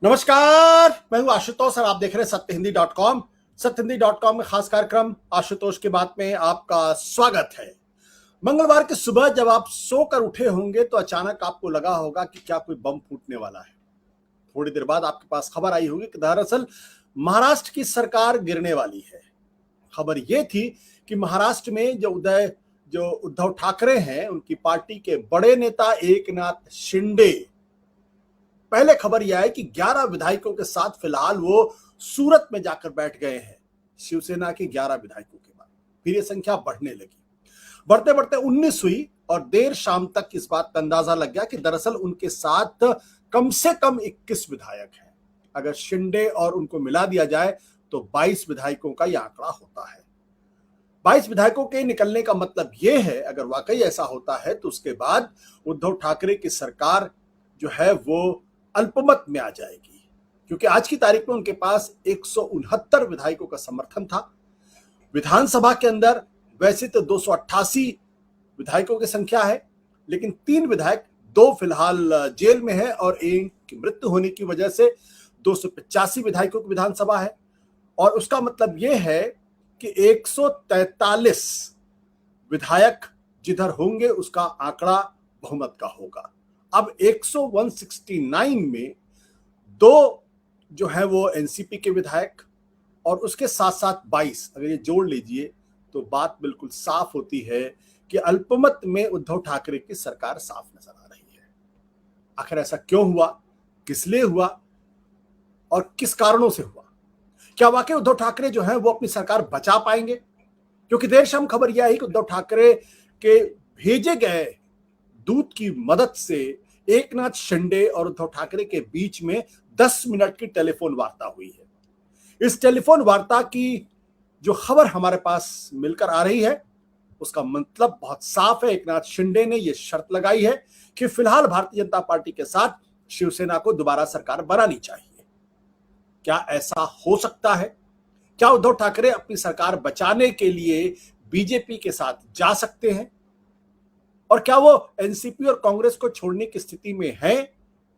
नमस्कार, मैं हूं आशुतोष और आप देख रहे हैं सत्यहिंदी.com। सत्यहिंदी.com में खास कार्यक्रम आशुतोष की बात में आपका स्वागत है। मंगलवार की सुबह जब आप सोकर उठे होंगे तो अचानक आपको लगा होगा कि क्या कोई बम फूटने वाला है। थोड़ी देर बाद आपके पास खबर आई होगी कि दरअसल महाराष्ट्र की सरकार गिरने वाली है। खबर यह थी कि महाराष्ट्र में जो उद्धव ठाकरे हैं, उनकी पार्टी के बड़े नेता एकनाथ शिंदे, पहले खबर यह है कि 11 विधायकों के साथ फिलहाल वो सूरत में जाकर बैठ गए हैं। शिवसेना के 11 विधायकों के बाद फिर ये संख्या बढ़ने लगी, बढ़ते बढ़ते 19 हुई और देर शाम तक इस बात का अंदाजा लग गया कि दरअसल उनके साथ कम से कम 21 विधायक हैं। अगर शिंदे और उनको मिला दिया जाए तो 22 विधायकों का यह आंकड़ा होता है। 22 विधायकों के निकलने का मतलब यह है, अगर वाकई ऐसा होता है तो उसके बाद उद्धव ठाकरे की सरकार जो है वो अल्पमत में आ जाएगी, क्योंकि आज की तारीख में उनके पास 169 विधायकों का समर्थन था। विधानसभा के अंदर वैसे तो 288 विधायकों की संख्या है, लेकिन 3 विधायक, 2 फिलहाल जेल में है और एक की मृत्यु होने की वजह से 285 विधायकों की विधानसभा है। और उसका मतलब यह है कि 143 विधायक जिधर होंगे उसका आंकड़ा बहुमत का होगा। अब 169 में 2 जो है वो एनसीपी के विधायक और उसके साथ साथ 22, अगर ये जोड़ लीजिए तो बात बिल्कुल साफ होती है कि अल्पमत में उद्धव ठाकरे की सरकार साफ नजर आ रही है। आखिर ऐसा क्यों हुआ, किस लिए हुआ और किस कारणों से हुआ? क्या वाकई उद्धव ठाकरे जो है वो अपनी सरकार बचा पाएंगे? क्योंकि देर शाम खबर यह आई कि उद्धव ठाकरे के भेजे गए दूत की मदद से एकनाथ शिंदे और उद्धव ठाकरे के बीच में 10 मिनट की टेलीफोन वार्ता हुई है। इस टेलीफोन वार्ता की जो खबर हमारे पास मिलकर आ रही है उसका मतलब बहुत साफ है। एकनाथ शिंदे ने यह शर्त लगाई है कि फिलहाल भारतीय जनता पार्टी के साथ शिवसेना को दोबारा सरकार बनानी चाहिए। क्या ऐसा हो सकता है? क्या उद्धव ठाकरे अपनी सरकार बचाने के लिए बीजेपी के साथ जा सकते हैं? और क्या वो एनसीपी और कांग्रेस को छोड़ने की स्थिति में है?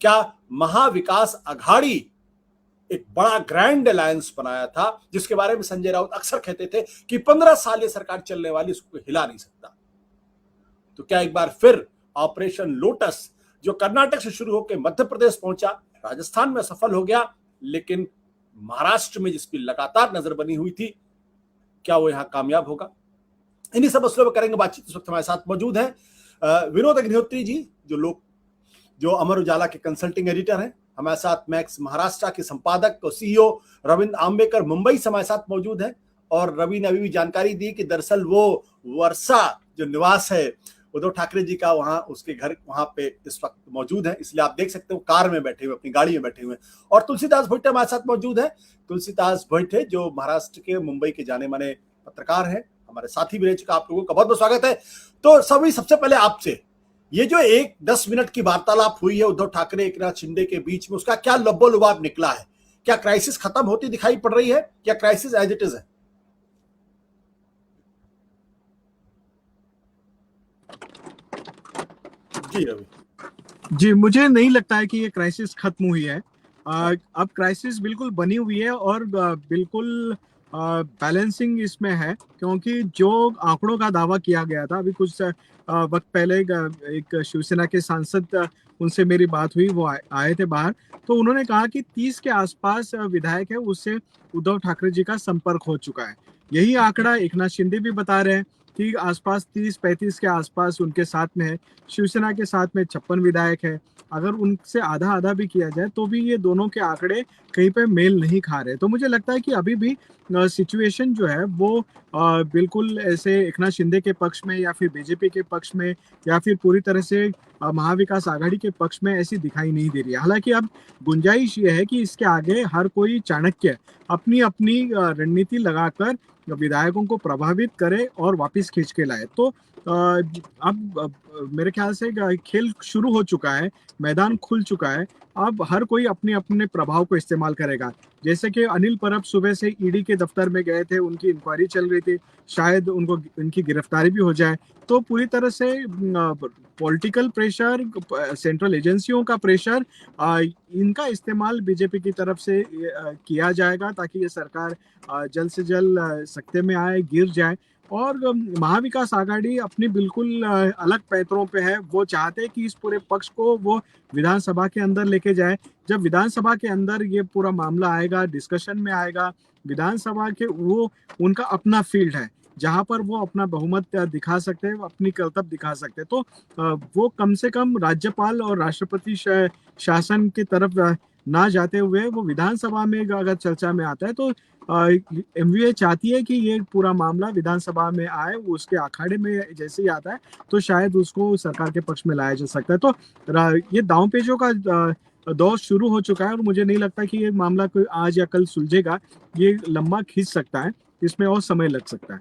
क्या महाविकास आघाड़ी एक बड़ा ग्रैंड अलायंस बनाया था जिसके बारे में संजय राउत अक्सर कहते थे कि 15 साल ये सरकार चलने वाली, उसको हिला नहीं सकता। तो क्या एक बार फिर ऑपरेशन लोटस जो कर्नाटक से शुरू होकर मध्य प्रदेश पहुंचा, राजस्थान में सफल हो गया, लेकिन महाराष्ट्र में जिसकी लगातार नजर बनी हुई थी, क्या वो यहां कामयाब होगा? इन्हीं सब मसलों पर करेंगे बातचीत। इस वक्त हमारे साथ मौजूद है विनोद अग्निहोत्री जी, जो अमर उजाला के कंसल्टिंग एडिटर हैं। हमारे साथ मैक्स महाराष्ट्र के संपादक और सीईओ रविंद्र आम्बेकर मुंबई से हमारे साथ मौजूद हैं। और रवि ने अभी भी जानकारी दी कि दरअसल वो वर्षा जो निवास है उद्धव ठाकरे जी का, वहां उसके घर वहां पे इस वक्त मौजूद है, इसलिए आप देख सकते हो कार में बैठे हुए, अपनी गाड़ी में बैठे हुए। और तुलसीदास भोइटे हमारे साथ मौजूद है। तुलसीदास भोइटे जो महाराष्ट्र के मुंबई के जाने माने पत्रकार हैं, हमारे साथी भी रह चुका। आप लोगों का बहुत बहुत स्वागत है। तो सभी सबसे पहले आपसे ये जो 10 मिनट की वार्तालाप हुई है उद्धव ठाकरे एकनाथ शिंदे के बीच में, उसका क्या लब्बो-लुबाब निकला है? क्या क्राइसिस खत्म होती दिखाई पड़ रही है? क्या क्राइसिस एज इट इज है? जी रवि। जी, मुझे नहीं लगता है कि ये क्राइसिस खत्म हुई है। अब क्राइसिस बिल्कुल बनी हुई है और बिल्कुल बैलेंसिंग इसमें है, क्योंकि जो आंकड़ों का दावा किया गया था अभी कुछ वक्त पहले, एक शिवसेना के सांसद, उनसे मेरी बात हुई, वो आए थे बाहर, तो उन्होंने कहा कि 30 के आसपास विधायक है, उससे उद्धव ठाकरे जी का संपर्क हो चुका है। यही आंकड़ा एकनाथ शिंदे भी बता रहे हैं कि आसपास 30-35 के आसपास उनके साथ में है। शिवसेना के साथ में 56 विधायक है। अगर उनसे आधा आधा भी किया जाए तो भी ये दोनों के आंकड़े कहीं पे मेल नहीं खा रहे। तो मुझे लगता है कि अभी भी सिचुएशन जो है वो बिल्कुल ऐसे एकनाथ शिंदे के पक्ष में या फिर बीजेपी के पक्ष में या फिर पूरी तरह से महाविकास आघाड़ी के पक्ष में ऐसी दिखाई नहीं दे रही है। हालांकि अब गुंजाइश ये है कि इसके आगे हर कोई चाणक्य अपनी अपनी रणनीति लगाकर विधायकों को प्रभावित करे और वापस खींच के लाए। तो अब मेरे ख्याल से खेल शुरू हो चुका है, मैदान खुल चुका है। अब हर कोई अपने अपने प्रभाव को इस्तेमाल करेगा। जैसे कि अनिल परब सुबह से ईडी के दफ्तर में गए थे, उनकी इंक्वायरी चल रही थी, शायद उनको उनकी गिरफ्तारी भी हो जाए। तो पूरी तरह से पॉलिटिकल प्रेशर, सेंट्रल एजेंसियों का प्रेशर, इनका इस्तेमाल बीजेपी की तरफ से किया जाएगा ताकि ये सरकार जल्द से जल्द सत्ते में आए, गिर जाए। और महाविकास आघाड़ी अपनी बिल्कुल अलग पैंतरों पे है। वो चाहते हैं कि इस पूरे पक्ष को वो विधानसभा के अंदर लेके जाए। जब विधानसभा के अंदर ये पूरा मामला आएगा, डिस्कशन में आएगा, विधानसभा के वो उनका अपना फील्ड है जहां पर वो अपना बहुमत दिखा सकते हैं, अपनी कर्तव्य दिखा सकते हैं। तो वो कम से कम राज्यपाल और राष्ट्रपति शासन की तरफ ना जाते हुए वो विधानसभा में अगर चर्चा में आता है तो एमवीए चाहती है कि ये पूरा मामला विधानसभा में आए, उसके अखाड़े में जैसे ही आता है तो शायद उसको सरकार के पक्ष में लाया जा सकता है। तो ये दांवपेचों का दौर शुरू हो चुका है और मुझे नहीं लगता कि ये मामला कोई आज या कल सुलझेगा। ये लंबा खींच सकता है, इसमें और समय लग सकता है।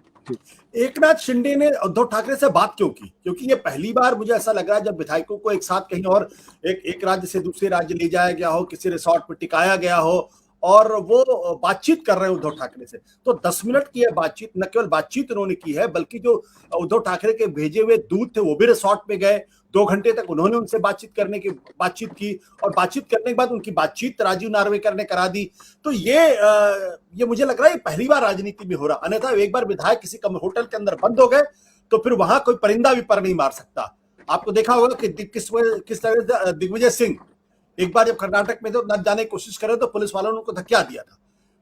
एकनाथ शिंदे ने उद्धव ठाकरे से बात क्यों की? क्योंकि ये पहली बार मुझे ऐसा लग रहा है जब विधायकों को एक साथ कहीं और एक राज्य से दूसरे राज्य ले जाया गया हो, किसी रिसोर्ट में टिकाया गया हो और वो बातचीत कर रहे हैं उद्धव ठाकरे से। तो 10 मिनट की यह बातचीत, न केवल बातचीत उन्होंने की है बल्कि जो उद्धव ठाकरे के भेजे हुए दूत थे वो भी रिसोर्ट में गए। 2 घंटे तक उन्होंने उनसे बातचीत की और बातचीत करने के बाद उनकी बातचीत राजीव नार्वेकर ने करा दी। तो ये मुझे लग रहा है ये पहली बार राजनीति में हो रहा। अन्यथा एक बार विधायक किसी होटल के अंदर बंद हो गए तो फिर वहां कोई परिंदा भी पर नहीं मार सकता। आपको देखा होगा कि किस तरह दिग्विजय सिंह एक बार जब कर्नाटक में तो न जाने की कोशिश करे तो पुलिस वालों ने उनको धक्का दिया था।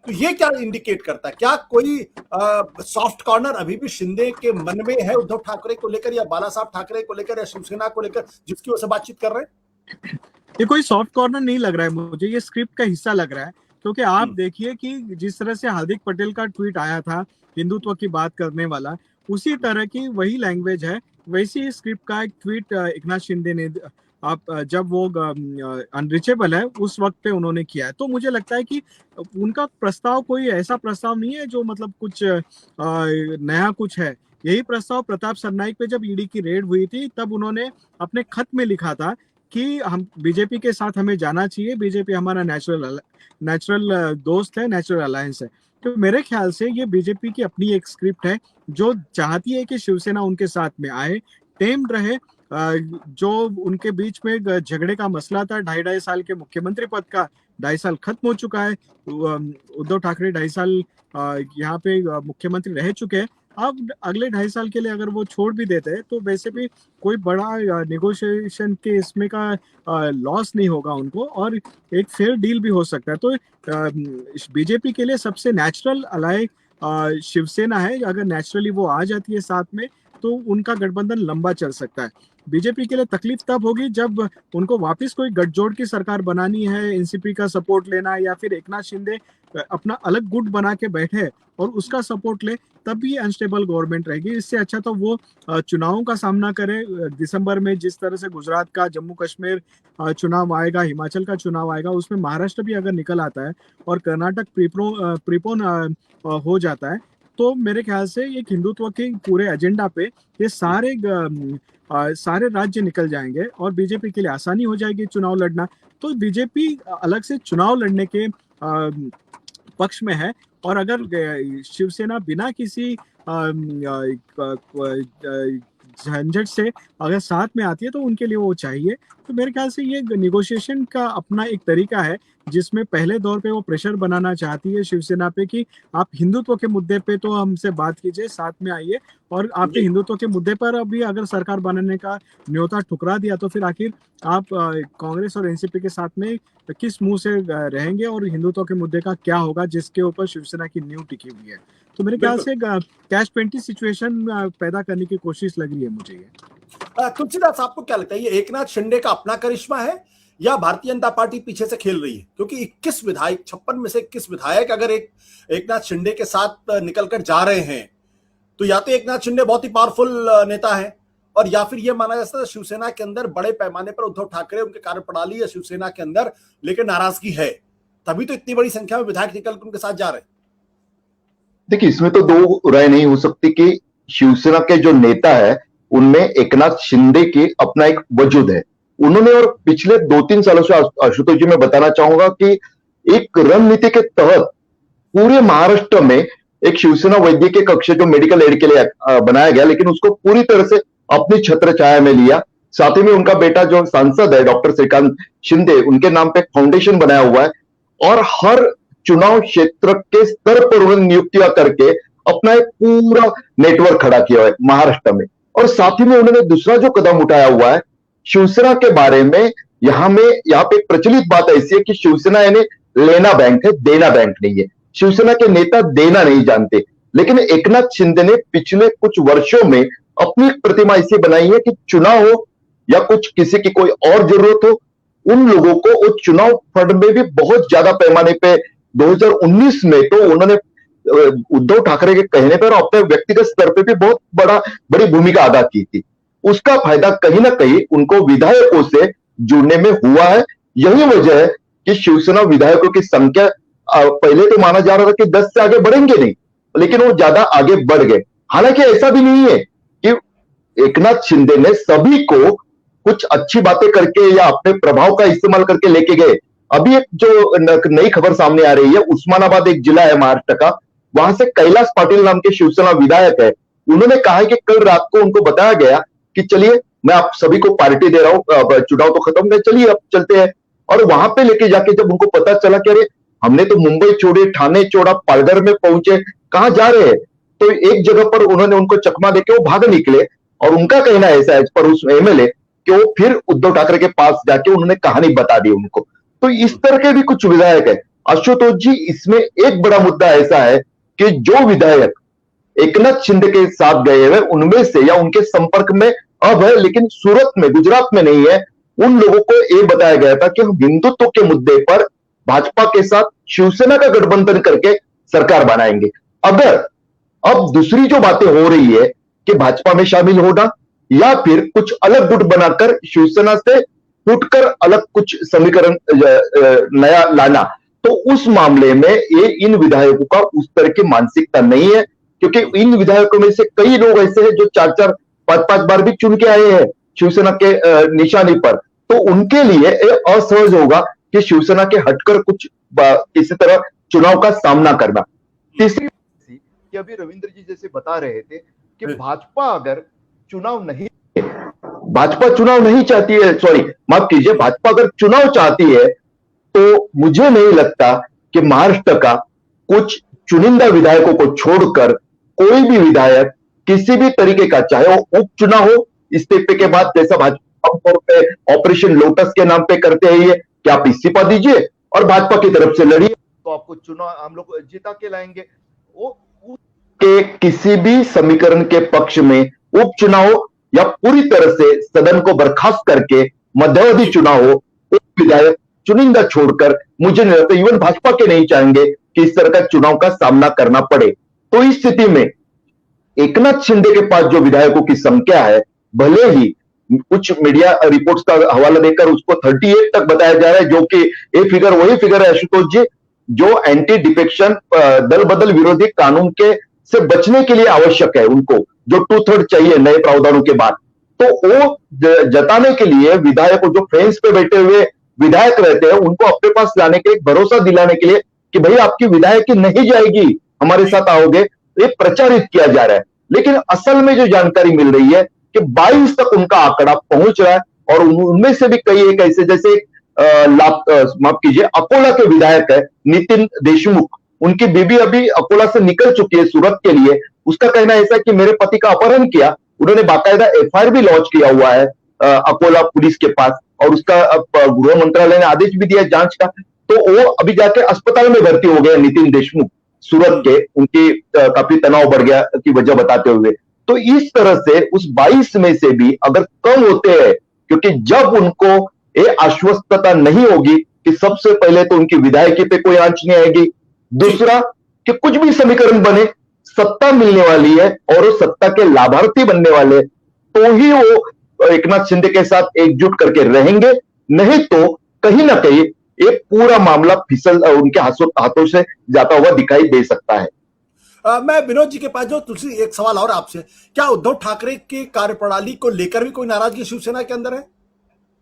तो ये क्या इंडिकेट करता है? क्या कोई सॉफ्ट कॉर्नर अभी भी शिंदे के मन में है उद्धव ठाकरे को लेकर, या बाला साहब ठाकरे को लेकर, या शिवसेना को लेकर, जिसकी वजह से बातचीत कर रहे हैं? ये कोई सॉफ्ट कॉर्नर नहीं लग रहा है मुझे, ये स्क्रिप्ट का हिस्सा लग रहा है। क्योंकि आप देखिए कि जिस तरह से हार्दिक पटेल का ट्वीट आया था हिंदुत्व की बात करने वाला, उसी तरह की वही लैंग्वेज है, वैसी स्क्रिप्ट का एक ट्वीट एकनाथ शिंदे ने आप जब वो अनरीचेबल है उस वक्त पे उन्होंने किया है। तो मुझे लगता है कि उनका प्रस्ताव कोई ऐसा प्रस्ताव नहीं है जो मतलब कुछ नया कुछ है। यही प्रस्ताव प्रताप सरनाईक पे जब ईडी की रेड हुई थी तब उन्होंने अपने खत में लिखा था कि हम बीजेपी के साथ हमें जाना चाहिए, बीजेपी हमारा नेचुरल दोस्त है, नेचुरल अलायंस है। तो मेरे ख्याल से ये बीजेपी की अपनी एक स्क्रिप्ट है जो चाहती है कि शिवसेना उनके साथ में आए, टेम्ड रहे। जो उनके बीच में झगड़े का मसला था 2.5 साल के मुख्यमंत्री पद का, 2.5 साल खत्म हो चुका है। उद्धव ठाकरे 2.5 साल यहाँ पे मुख्यमंत्री रह चुके हैं। अब अगले 2.5 साल के लिए अगर वो छोड़ भी देते हैं तो वैसे भी कोई बड़ा नेगोशिएशन के इसमें का लॉस नहीं होगा उनको, और एक फेयर डील भी हो सकता है। तो बीजेपी के लिए सबसे नेचुरल अलाय शिवसेना है। अगर नेचुरली वो आ जाती है साथ में तो उनका गठबंधन लंबा चल सकता है। बीजेपी के लिए तकलीफ तब होगी जब उनको वापस कोई गठजोड़ की सरकार बनानी है, एनसीपी का सपोर्ट लेना, या फिर एकनाथ शिंदे अपना अलग गुट बना के बैठे और उसका सपोर्ट ले, तब भी अनस्टेबल गवर्नमेंट रहेगी। इससे अच्छा तो वो चुनावों का सामना करे। दिसंबर में जिस तरह से गुजरात का, जम्मू कश्मीर चुनाव आएगा, हिमाचल का चुनाव आएगा, उसमें महाराष्ट्र भी अगर निकल आता है और कर्नाटक प्रीपोन हो जाता है तो मेरे ख्याल से एक हिंदुत्व के पूरे एजेंडा पे ये सारे राज्य निकल जाएंगे और बीजेपी के लिए आसानी हो जाएगी चुनाव लड़ना। तो बीजेपी अलग से चुनाव लड़ने के पक्ष में है। और अगर शिवसेना बिना किसी झंझट से अगर साथ में आती है तो उनके लिए वो चाहिए। तो मेरे ख्याल से ये निगोशिएशन का अपना एक तरीका है जिसमें पहले दौर पे वो प्रेशर बनाना चाहती है शिवसेना पे कि आप हिंदुत्व के मुद्दे पे तो हमसे बात कीजिए, साथ में आइए, और आपके हिंदुत्व के मुद्दे पर अभी अगर सरकार बनाने का न्योता ठुकरा दिया तो फिर आखिर आप कांग्रेस और एनसीपी के साथ में किस मुंह से रहेंगे और हिंदुत्व के मुद्दे का क्या होगा जिसके ऊपर शिवसेना की नींव टिकी हुई है। तो मेरे ख्याल से कैश 20 सिचुएशन पैदा करने की कोशिश लग रही है मुझे ये। तुलसीदास, आपको क्या लगता है ये एकनाथ शिंदे का अपना करिश्मा है या भारतीय जनता पार्टी पीछे से खेल रही है? क्योंकि 21 विधायक, 56 में से 21 विधायक अगर एकनाथ शिंदे के साथ निकलकर जा रहे हैं तो या तो एकनाथ शिंदे बहुत ही पावरफुल नेता है, और या फिर यह माना जाता है शिवसेना के अंदर बड़े पैमाने पर उद्धव ठाकरे, उनके कार्यप्रणाली या शिवसेना के अंदर लेकिन नाराजगी है, तभी तो इतनी बड़ी संख्या में विधायक निकलकर उनके साथ जा रहे हैं। देखिए, इसमें तो दो राय नहीं हो सकती कि शिवसेना के जो नेता है उनमें एकनाथ शिंदे की अपना एक वजूद है। उन्होंने और पिछले 2-3 सालों से आशुतोष जी मैं बताना चाहूंगा कि एक रणनीति के तहत पूरे महाराष्ट्र में एक शिवसेना वैद्यकीय कक्ष जो मेडिकल एड के लिए बनाया गया, लेकिन उसको पूरी तरह से अपनी छत्र छाया में लिया। साथ ही में उनका बेटा जो सांसद है डॉक्टर श्रीकांत शिंदे, उनके नाम पे फाउंडेशन बनाया हुआ है और हर चुनाव क्षेत्र के स्तर पर उन्होंने नियुक्तियां करके अपना एक पूरा नेटवर्क खड़ा किया है महाराष्ट्र में। और साथ ही में उन्होंने दूसरा जो कदम उठाया हुआ है शिवसेना के बारे में, यहाँ पे एक प्रचलित बात ऐसी है कि शिवसेना यानी लेना बैंक है, देना बैंक नहीं है। शिवसेना के नेता देना नहीं जानते, लेकिन एकनाथ शिंदे ने पिछले कुछ वर्षों में अपनी प्रतिमा ऐसी बनाई है कि चुनाव हो या कुछ किसी की कोई और जरूरत हो, उन लोगों को उस चुनाव फंड में भी बहुत ज्यादा पैमाने पे 2019 में तो उन्होंने उद्धव ठाकरे के कहने पर अपने व्यक्तिगत स्तर पे भी बहुत बड़ी भूमिका अदा की थी। उसका फायदा कहीं ना कहीं उनको विधायकों से जुड़ने में हुआ है। यही वजह है कि शिवसेना विधायकों की संख्या पहले तो माना जा रहा था कि 10 से आगे बढ़ेंगे नहीं, लेकिन वो ज्यादा आगे बढ़ गए। हालांकि ऐसा भी नहीं है कि एकनाथ शिंदे ने सभी को कुछ अच्छी बातें करके या अपने प्रभाव का इस्तेमाल करके लेके गए। अभी एक जो नई खबर सामने आ रही है, उस्मानाबाद एक जिला है महाराष्ट्र का, वहां से कैलाश पाटिल नाम के शिवसेना विधायक है। उन्होंने कहा है कि कल रात को उनको बताया गया कि चलिए मैं आप सभी को पार्टी दे रहा हूं, चुनाव तो खत्म है, चलिए अब चलते हैं। और वहां पे लेके जाके जब उनको पता चला कि अरे हमने तो मुंबई छोड़े, ठाणे छोड़ा, पालघर में पहुंचे, कहां जा रहे हैं, तो एक जगह पर उन्होंने उनको चकमा देके वो भाग निकले। और उनका कहना ऐसा है पर उस एमएलए कि वो फिर उद्धव ठाकरे के पास जाके उन्होंने कहानी बता दी उनको। तो इस तरह के भी कुछ विधायक है। आशुतोष जी, इसमें एक बड़ा मुद्दा ऐसा है कि जो विधायक एकनाथ शिंदे के साथ गए हुए उनमें से या उनके संपर्क में अब है लेकिन सूरत में, गुजरात में नहीं है, उन लोगों को यह बताया गया था कि हम हिंदुत्व के मुद्दे पर भाजपा के साथ शिवसेना का गठबंधन करके सरकार बनाएंगे। अगर अब दूसरी जो बातें हो रही है कि भाजपा में शामिल होना या फिर कुछ अलग गुट बनाकर शिवसेना से फूटकर अलग कुछ समीकरण नया लाना, तो उस मामले में ये इन विधायकों का उस तरह की मानसिकता नहीं है, क्योंकि इन विधायकों में से कई लोग ऐसे हैं जो 4-4, 5-5 बार भी चुन के आए हैं शिवसेना के निशानी पर। तो उनके लिए असहज होगा कि शिवसेना के हटकर कुछ किसी तरह चुनाव का सामना करना। तीसरी कि अभी रविंद्र जी जैसे बता रहे थे कि भाजपा अगर चुनाव नहीं चाहती है, सॉरी माफ कीजिए, भाजपा अगर चुनाव चाहती है तो मुझे नहीं लगता कि महाराष्ट्र का कुछ चुनिंदा विधायकों को छोड़कर कोई भी विधायक किसी भी तरीके का, चाहे वो उपचुनाव हो इस्तीफे के बाद, जैसा भाजपा ऑपरेशन लोटस के नाम पे करते हैं ये कि आप इस्तीफा दीजिए और भाजपा की तरफ से लड़िए तो आपको चुनाव हम लोग जिता के लाएंगे, वो के किसी भी समीकरण के पक्ष में उपचुनाव या पूरी तरह से सदन को बर्खास्त करके मध्यावधि चुनाव हो, एक विधायक चुनिंदा छोड़कर मुझे नहीं लगता, इवन भाजपा के नहीं चाहेंगे कि इस तरह का चुनाव का सामना करना पड़े। तो इस स्थिति में एकनाथ शिंदे के पास जो विधायकों की संख्या है, भले ही कुछ मीडिया रिपोर्ट्स का हवाला देकर उसको 38 तक बताया जा रहा है, जो कि ये फिगर वही फिगर है आशुतोष जी जो एंटी डिफेक्शन दल बदल विरोधी कानून के से बचने के लिए आवश्यक है, उनको जो 2/3 चाहिए नए प्रावधानों के बाद। तो वो जताने के लिए विधायकों जो फेंस पे बैठे हुए विधायक रहते हैं उनको अपने पास लाने के लिए, भरोसा दिलाने के लिए कि भाई आपकी विधायकी नहीं जाएगी, हमारे साथ आओगे, ये प्रचारित किया जा रहा है। लेकिन असल में जो जानकारी मिल रही है कि 22 तक उनका आंकड़ा पहुंच रहा है और उनमें से भी कई एक ऐसे, जैसे माफ कीजिए, अकोला के विधायक है नितिन देशमुख, उनकी बीबी अभी अकोला से निकल चुकी है सूरत के लिए। उसका कहना ऐसा कि मेरे पति का अपहरण किया, उन्होंने बाकायदा एफआईआर भी लॉन्च किया हुआ है अकोला पुलिस के पास और उसका गृह मंत्रालय ने आदेश भी दिया जांच का। तो वो अभी जाके अस्पताल में भर्ती हो गए नितिन देशमुख सूरत के, उनकी काफी तनाव बढ़ गया की वजह बताते हुए। तो इस तरह से उस 22 में से भी अगर कम होते हैं, क्योंकि जब उनको ये आश्वस्तता नहीं होगी कि सबसे पहले तो उनकी विधायकी पे कोई आंच नहीं आएगी, दूसरा कि कुछ भी समीकरण बने, सत्ता मिलने वाली है और वो सत्ता के लाभार्थी बनने वाले, तो ही वो एकनाथ शिंदे के साथ एकजुट करके रहेंगे, नहीं तो कहीं ना कहीं एक पूरा मामला फिसल उनके हाथों से जाता हुआ दिखाई दे सकता है। मैं विनोद जी के पास जो तुलसी एक सवाल और आपसे, क्या उद्धव ठाकरे की कार्यप्रणाली को लेकर भी कोई नाराजगी शिवसेना के अंदर है?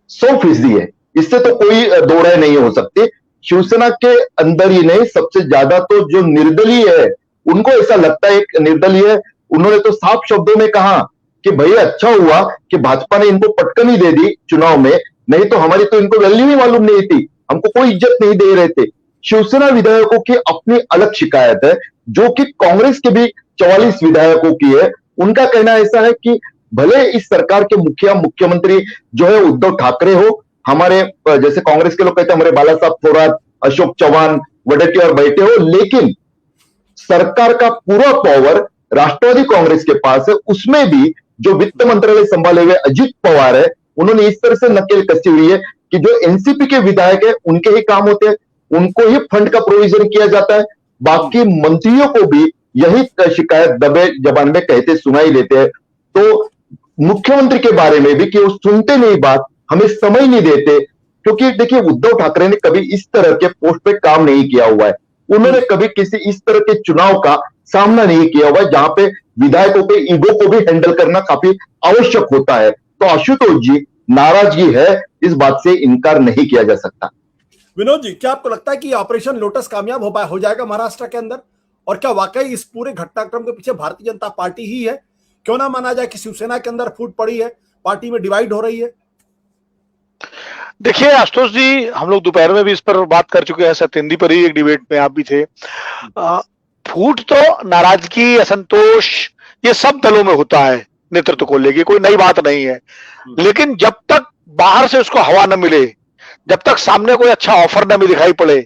100% है, इससे तो कोई दो राय नहीं हो सकती। शिवसेना के अंदर ही नहीं, सबसे ज्यादा तो जो निर्दलीय है उनको ऐसा लगता है, एक निर्दलीय है, उन्होंने तो साफ शब्दों में कहा कि भैया अच्छा हुआ कि भाजपा ने इनको पटकनी दे दी चुनाव में, नहीं तो हमारी तो इनको वैल्यू ही मालूम नहीं थी, हमको कोई इज्जत नहीं दे रहे थे। शिवसेना विधायकों की अपनी अलग शिकायत है, जो कि कांग्रेस के भी 44 विधायकों की है। उनका कहना ऐसा है कि भले इस सरकार के मुख्यमंत्री जो है उद्धव ठाकरे हो, हमारे जैसे कांग्रेस के लोग कहते हैं हमारे बाला साहब थोराट, अशोक चौहान वडेट्टीवार बैठे हो, लेकिन सरकार का पूरा पावर राष्ट्रवादी कांग्रेस के पास है। उसमें भी जो वित्त मंत्रालय संभाले हुए अजित पवार है, उन्होंने इस तरह से नकेल कसी हुई है कि जो एनसीपी के विधायक है उनके ही काम होते हैं, उनको ही फंड का प्रोविजन किया जाता है, बाकी मंत्रियों को भी यही शिकायत दबे जबान में कहते सुनाई देते हैं। तो मुख्यमंत्री के बारे में भी कि वो सुनते नहीं बात, हमें समय नहीं देते, क्योंकि देखिए उद्धव ठाकरे ने कभी इस तरह के पोस्ट पे काम नहीं किया हुआ है, उन्होंने कभी किसी इस तरह के चुनाव का सामना नहीं किया हुआ है जहां पे विधायकों के ईगो को भी हैंडल करना काफी आवश्यक होता है। तो आशुतोष जी, नाराजगी है, इस बात से इनकार नहीं किया जा सकता। विनोद जी, क्या आपको लगता है कि ऑपरेशन लोटस कामयाब हो जाएगा महाराष्ट्र के अंदर? और क्या वाकई इस पूरे घटनाक्रम के पीछे भारतीय जनता पार्टी ही है? क्यों ना माना जाए कि शिवसेना के अंदर फूट पड़ी है, पार्टी में डिवाइड हो रही है? देखिए आशुतोष जी, हम लोग दोपहर में भी इस पर बात कर चुके हैं, सत्येंद्र पर ही एक डिबेट में आप भी थे। फूट तो, नाराजगी, असंतोष, ये सब दलों में होता है नेतृत्व को लेके, कोई नई बात नहीं है। लेकिन जब तक बाहर से उसको हवा न मिले, जब तक सामने कोई अच्छा ऑफर न भी दिखाई पड़े,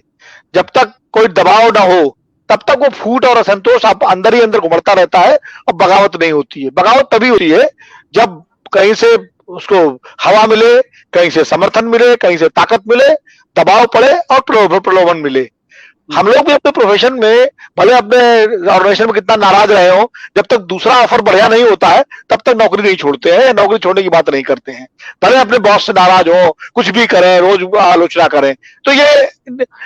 जब तक कोई दबाव ना हो, तब तक वो फूट और असंतोष आप अंदर ही अंदर घुमड़ता रहता है और बगावत नहीं होती है। बगावत तभी होती है जब कहीं से उसको हवा मिले, कहीं से समर्थन मिले, कहीं से ताकत मिले, दबाव पड़े और प्रलोभन मिले। हम लोग भी अपने प्रोफेशन में भले अपने ऑर्गेनाइजेशन में कितना नाराज रहे हो, जब तक दूसरा ऑफर बढ़िया नहीं होता है तब तक नौकरी नहीं छोड़ते हैं, नौकरी छोड़ने की बात नहीं करते हैं। भले अपने बॉस से नाराज हो, कुछ भी करें, रोज आलोचना करें, तो ये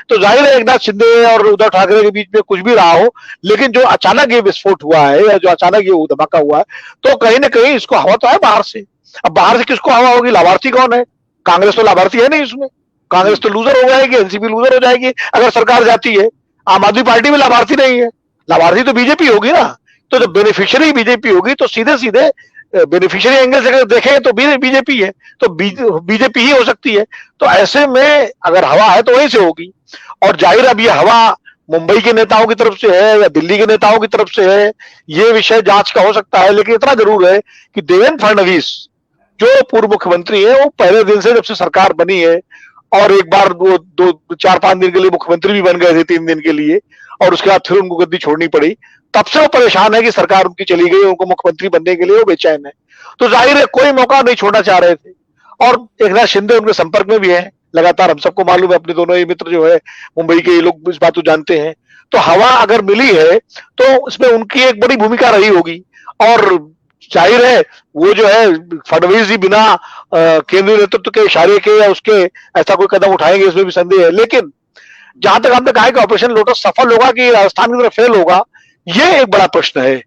तो जाहिर है एकनाथ शिंदे और उद्धव ठाकरे के बीच में कुछ भी रहा हो, लेकिन जो अचानक ये विस्फोट हुआ है या जो अचानक ये धमाका हुआ है, तो कहीं ना कहीं इसको हवा तो है बाहर से। अब बाहर से किसको हवा होगी? लाभार्थी कौन है? कांग्रेस तो लाभार्थी है नहीं इसमें, कांग्रेस तो लूजर हो जाएगी, एनसीपी लूजर हो जाएगी अगर सरकार जाती है। आम आदमी पार्टी में लाभार्थी नहीं है, लाभार्थी तो बीजेपी होगी ना। तो जब बेनिफिशियरी बीजेपी होगी तो सीधे सीधे बेनिफिशियरी एंगल से अगर देखें तो बीजेपी है, तो बीजेपी ही हो सकती है। तो ऐसे में अगर हवा है तो वहीं से होगी। और जाहिर अब ये हवा मुंबई के नेताओं की तरफ से है या दिल्ली के नेताओं की तरफ से है, ये विषय जांच का हो सकता है। लेकिन इतना जरूर है कि देवेंद्र फडणवीस जो पूर्व मुख्यमंत्री है, वो पहले दिन से जब से सरकार बनी है, और एक बार वो 4-5 दिन के लिए मुख्यमंत्री भी बन गए थे, 3 दिन के लिए, और उसके बाद फिर उनको गद्दी छोड़नी पड़ी, तब से वो परेशान है कि सरकार उनकी चली गई, उनको मुख्यमंत्री बनने के लिए वो बेचैन है। तो जाहिर है कोई मौका नहीं छोड़ना चाह रहे थे। और एकनाथ शिंदे उनके संपर्क में भी है लगातार, हम सबको मालूम है, अपने दोनों ही मित्र जो है मुंबई के, ये लोग इस बात को जानते हैं। तो हवा अगर मिली है तो इसमें उनकी एक बड़ी भूमिका रही होगी। और जाहिर है वो जो है फडणवीस जी बिना केंद्रीय नेतृत्व के इशारे के या उसके ऐसा कोई कदम उठाएंगे, इसमें भी संदेह है। लेकिन जहां तक हमने कहा कि ऑपरेशन लोटस सफल होगा कि राजस्थान की तरह फेल होगा, ये एक बड़ा प्रश्न है।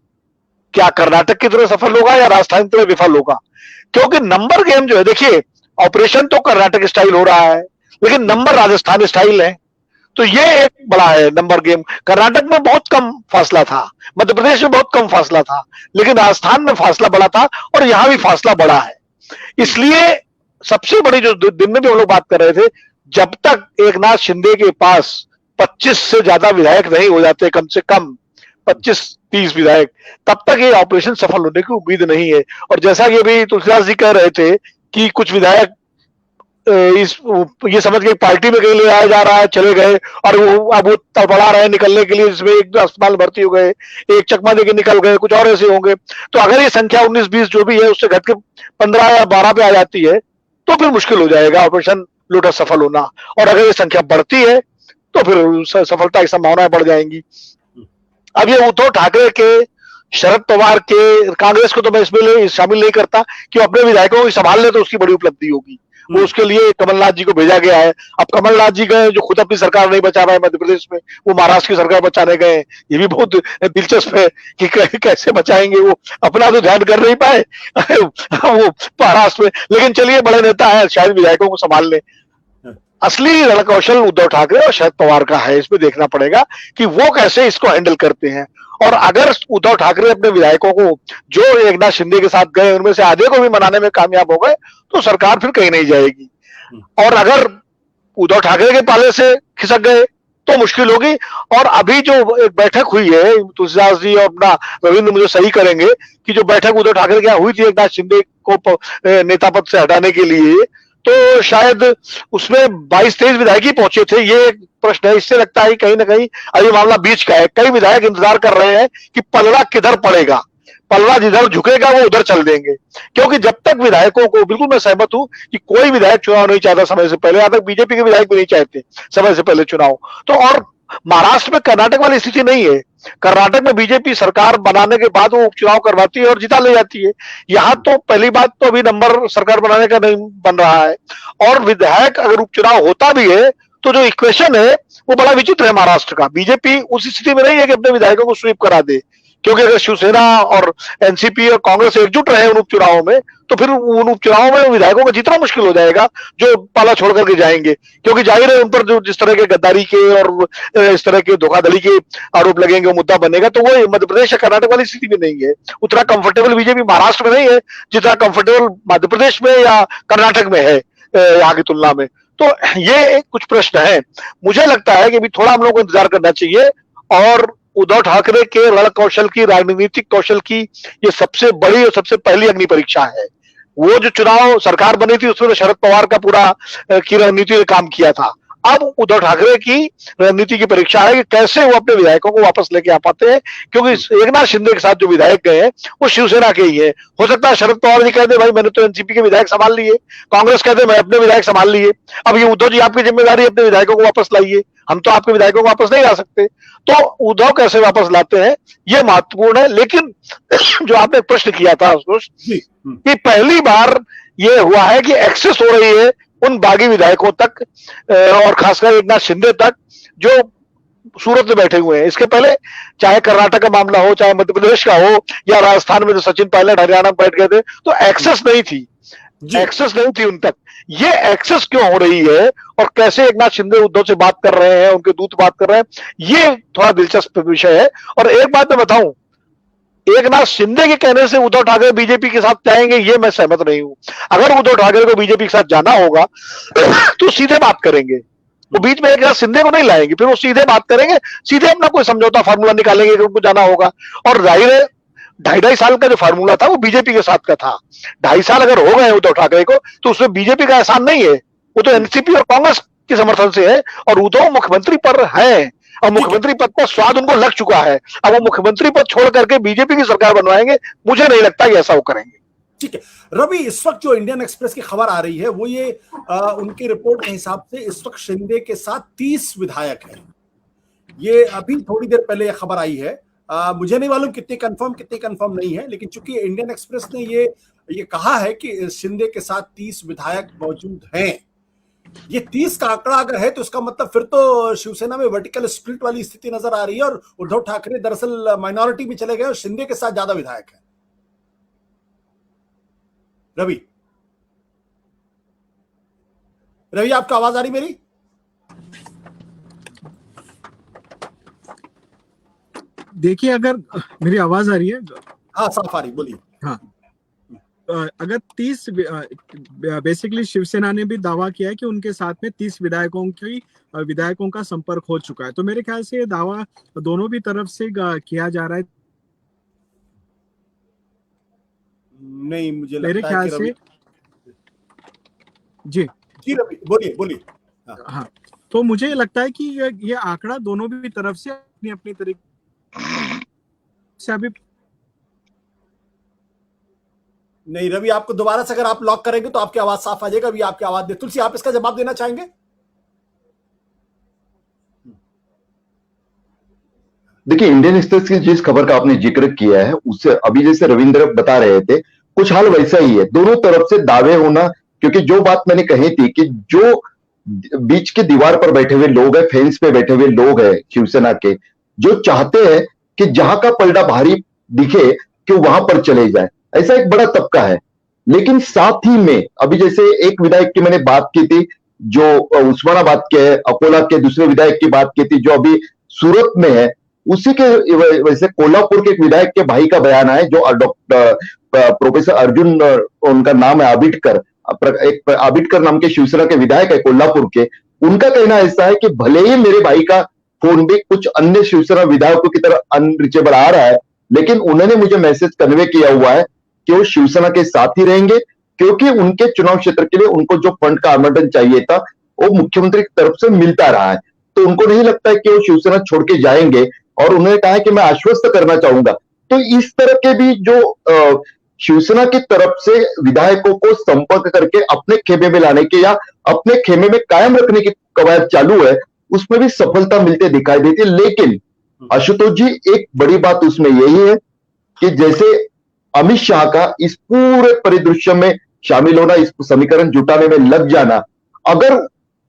क्या कर्नाटक की तरह सफल होगा या राजस्थान की तरह विफल होगा? क्योंकि नंबर गेम जो है, देखिए ऑपरेशन तो कर्नाटक स्टाइल हो रहा है, लेकिन नंबर राजस्थान स्टाइल है। तो ये एक बड़ा है नंबर गेम। कर्नाटक में बहुत कम फासला था, मध्य प्रदेश में बहुत कम फासला था, लेकिन राजस्थान में फासला बड़ा था और यहां भी फासला बड़ा है। इसलिए सबसे बड़ी जो दिन में भी हम लोग बात कर रहे थे, जब तक एकनाथ शिंदे के पास 25 से ज्यादा विधायक नहीं हो जाते, कम से कम 25-30 विधायक, तब तक ये ऑपरेशन सफल होने की उम्मीद नहीं है। और जैसा कि अभी तुलसीदास जी कह रहे थे कि कुछ विधायक ये समझ के पार्टी में कहीं ले आया जा रहा है, चले गए, और अब वो तड़पड़ा रहे निकलने के लिए, जिसमें एक अस्पताल भर्ती हो गए, एक चकमा देके निकल गए, कुछ और ऐसे होंगे। तो अगर ये संख्या 19-20 जो भी है उससे घट के 15 या 12 पे आ जाती है, तो फिर मुश्किल हो जाएगा ऑपरेशन लोटस सफल होना। और अगर ये संख्या बढ़ती है तो फिर सफलता की संभावनाएं बढ़ जाएंगी। अब ये उद्धव ठाकरे के, शरद पवार के, कांग्रेस को तो मैं इसमें शामिल नहीं करता कि अपने विधायकों को संभाल ले तो उसकी बड़ी उपलब्धि होगी। वो उसके लिए कमलनाथ जी को भेजा गया है। अब कमलनाथ जी गए जो खुद अपनी सरकार नहीं बचा पाए मध्य प्रदेश में, वो महाराष्ट्र की सरकार बचाने गए। ये भी बहुत दिलचस्प है कि कैसे बचाएंगे, वो अपना तो ध्यान कर नहीं पाए वो महाराष्ट्र में। लेकिन चलिए, बड़े नेता है, शायद विधायकों को संभाल ले। असली रणकौशल उद्धव ठाकरे और शरद पवार का है, इसमें देखना पड़ेगा कि वो कैसे इसको हैंडल करते हैं। और अगर उद्धव ठाकरे अपने विधायकों को जो एकनाथ शिंदे के साथ गए उनमें से आधे को भी मनाने में कामयाब हो गए तो सरकार फिर कहीं नहीं जाएगी। और अगर उद्धव ठाकरे के पाले से खिसक गए तो मुश्किल होगी। और अभी जो एक बैठक हुई है, तुलसीदास जी और अपना रविंद्र मुझे सही करेंगे कि जो बैठक उद्धव ठाकरे के यहाँ हुई थी एकनाथ शिंदे को नेता पद से हटाने के लिए, तो शायद उसमें 22-23 विधायक ही पहुंचे थे। ये एक प्रश्न है। इससे लगता है कि कहीं ना कहीं अभी मामला बीच का है। कई विधायक इंतजार कर रहे हैं कि पलड़ा किधर पड़ेगा, पलड़ा जिधर झुकेगा वो उधर चल देंगे। क्योंकि जब तक विधायकों को, बिल्कुल मैं सहमत हूं कि कोई विधायक चुनाव नहीं चाहता समय से पहले, यहां तक बीजेपी के विधायक भी नहीं चाहते समय से पहले चुनाव। तो और महाराष्ट्र में कर्नाटक वाली स्थिति नहीं है। कर्नाटक में बीजेपी सरकार बनाने के बाद वो उपचुनाव करवाती है और जिता ले जाती है। यहाँ तो पहली बात तो अभी नंबर सरकार बनाने का नहीं बन रहा है। और विधायक अगर उपचुनाव होता भी है तो जो इक्वेशन है वो बड़ा विचित्र है महाराष्ट्र का। बीजेपी उस स्थिति में नहीं है कि अपने विधायकों को स्वीप करा दे, क्योंकि अगर शिवसेना और एनसीपी और कांग्रेस एकजुट रहे उन उपचुनावों में तो फिर उन उपचुनावों में विधायकों को जितना मुश्किल हो जाएगा जो पाला छोड़ करके जाएंगे। क्योंकि जाहिर है उन पर जो जिस तरह के गद्दारी के और इस तरह के धोखाधड़ी के आरोप लगेंगे वो मुद्दा बनेगा। तो वो मध्य प्रदेश या कर्नाटक वाली स्थिति में नहीं है। उतना कंफर्टेबल बीजेपी महाराष्ट्र में नहीं है जितना कंफर्टेबल मध्य प्रदेश में या कर्नाटक में है यहाँ की तुलना में। तो ये कुछ प्रश्न है। मुझे लगता है कि अभी थोड़ा हम लोग को इंतजार करना चाहिए। और उद्धव ठाकरे के रण कौशल की, राजनीतिक कौशल की ये सबसे बड़ी और सबसे पहली अग्नि परीक्षा है। वो जो चुनाव सरकार बनी थी उसमें शरद पवार का पूरा की रणनीति ने काम किया था। अब उद्धव ठाकरे की रणनीति की परीक्षा है कि कैसे वो अपने विधायकों को वापस लेके आ पाते हैं। क्योंकि एकनाथ शिंदे के साथ जो विधायक गए हैं वो शिवसेना के ही है। हो सकता है शरद पवार जी कहते भाई मैंने तो एनसीपी के विधायक संभाल लिए, कांग्रेस कहते मैं अपने विधायक संभाल लिए। अब ये उद्धव जी आपकी जिम्मेदारी अपने विधायकों को वापस लाइए, हम तो आपके विधायकों को वापस नहीं ला सकते। तो उद्धव कैसे वापस लाते हैं ये महत्वपूर्ण है। लेकिन जो आपने प्रश्न किया था कि पहली बार ये हुआ है कि एक्सेस हो रही है उन बागी विधायकों तक और खासकर एकनाथ शिंदे तक जो सूरत में बैठे हुए हैं। इसके पहले चाहे कर्नाटक का मामला हो, चाहे मध्य प्रदेश का हो, या राजस्थान में जो सचिन पायलट हरियाणा में बैठ गए थे, तो एक्सेस नहीं थी, एक्सेस नहीं थी उन तक। ये एक्सेस क्यों हो रही है और कैसे एकनाथ शिंदे उद्धव से बात कर रहे हैं, उनके दूत बात कर रहे हैं, ये थोड़ा दिलचस्प विषय है। और एक बात मैं बताऊं, एकनाथ शिंदे के कहने से उद्धव ठाकरे बीजेपी के साथ जाएंगे ये मैं सहमत नहीं हूं। अगर उद्धव ठाकरे को बीजेपी के साथ जाना होगा तो सीधे बात करेंगे, वो बीच में एकनाथ शिंदे को नहीं लाएंगे, फिर वो सीधे बात करेंगे, सीधे अपना कोई समझौता फार्मूला निकालेंगे कि उनको जाना होगा। और जाहिर है 2.5 साल का जो फार्मूला था वो बीजेपी के साथ का था। 2.5 साल अगर हो गए उद्धव ठाकरे को तो उसमें बीजेपी का एहसान नहीं है, वो तो एनसीपी और कांग्रेस के समर्थन से है। और उद्धव मुख्यमंत्री पर है और मुख्यमंत्री पद का स्वाद उनको लग चुका है। अब वो मुख्यमंत्री पद छोड़ करके बीजेपी की सरकार बनवाएंगे, मुझे नहीं लगता कि ऐसा वो करेंगे। ठीक है रवि, इस वक्त जो इंडियन एक्सप्रेस की खबर आ रही है वो ये उनकी रिपोर्ट के हिसाब से इस वक्त शिंदे के साथ 30 विधायक हैं। ये अभी थोड़ी देर पहले खबर आई है। मुझे नहीं मालूम कितनी कंफर्म नहीं है, लेकिन चूंकि इंडियन एक्सप्रेस ने ये कहा है कि शिंदे के साथ 30 विधायक मौजूद हैं। ये 30 का आंकड़ा अगर है तो इसका मतलब फिर तो शिवसेना में वर्टिकल स्प्लिट वाली स्थिति नजर आ रही है और उद्धव ठाकरे दरअसल माइनॉरिटी में चले गए और शिंदे के साथ ज्यादा विधायक है। रवि आपको आवाज आ रही मेरी? देखिए, अगर मेरी आवाज आ रही है? हाँ साफ आ रही, बोलिए। हाँ, अगर 30 बेसिकली शिवसेना ने भी दावा किया है कि उनके साथ में 30 विधायकों का संपर्क हो चुका है, तो मेरे ख्याल से ये दावा दोनों भी तरफ से किया जा रहा है। नहीं, मुझे मेरे लगता ख्याल है से जी रवि बोलिए। हाँ, तो मुझे लगता है कि ये आंकड़ा दोनों भी तरफ से अपनी अपनी तरीके से अभी नहीं। रवि आपको दोबारा से अगर आप लॉक करेंगे तो आपकी आवाज साफ आ जाएगा। अभी आपकी आवाज दे। तुलसी आप इसका जवाब देना चाहेंगे? देखिए, इंडियन एक्सप्रेस की जिस खबर का आपने जिक्र किया है उससे अभी जैसे रविंद्र बता रहे थे कुछ हाल वैसा ही है। दोनों तरफ से दावे होना क्योंकि जो बात मैंने कही थी कि जो बीच की दीवार पर बैठे हुए लोग हैं, फेंस पे बैठे हुए लोग हैं शिवसेना के, जो चाहते हैं कि जहां का पलड़ा भारी दिखे कि वहां पर चले जाए, ऐसा एक बड़ा तबका है। लेकिन साथ ही में अभी जैसे एक विधायक की मैंने बात की थी जो उस्मानाबाद के है, अकोला के दूसरे विधायक की बात की थी जो अभी सूरत में है, उसी के वैसे कोल्हापुर के एक विधायक के भाई का बयान है जो डॉक्टर प्रोफेसर अर्जुन उनका नाम है आबिटकर, एक आबिटकर नाम के शिवसेना के विधायक है कोल्हापुर के। उनका कहना ऐसा है कि भले ही मेरे भाई का फोन भी कुछ अन्य शिवसेना विधायकों की तरह अनरीचेबल आ रहा है, लेकिन उन्होंने मुझे मैसेज कन्वे किया हुआ है कि वो शिवसेना के साथ ही रहेंगे, क्योंकि उनके चुनाव क्षेत्र के लिए उनको जो फंड का आवंटन चाहिए था वो मुख्यमंत्री की तरफ से मिलता रहा है, तो उनको नहीं लगता है कि वो शिवसेना छोड़ के जाएंगे। और उन्होंने कहा है कि मैं आश्वस्त करना चाहूंगा। तो इस तरह के भी जो शिवसेना की तरफ से विधायकों को संपर्क करके अपने खेमे में लाने के या अपने खेमे में कायम रखने की कवायद चालू है, उसमें भी सफलता मिलते दिखाई देती है। लेकिन आशुतोष जी, एक बड़ी बात उसमें यही है कि जैसे अमित शाह का इस पूरे परिदृश्य में शामिल होना, इस समीकरण जुटाने में लग जाना, अगर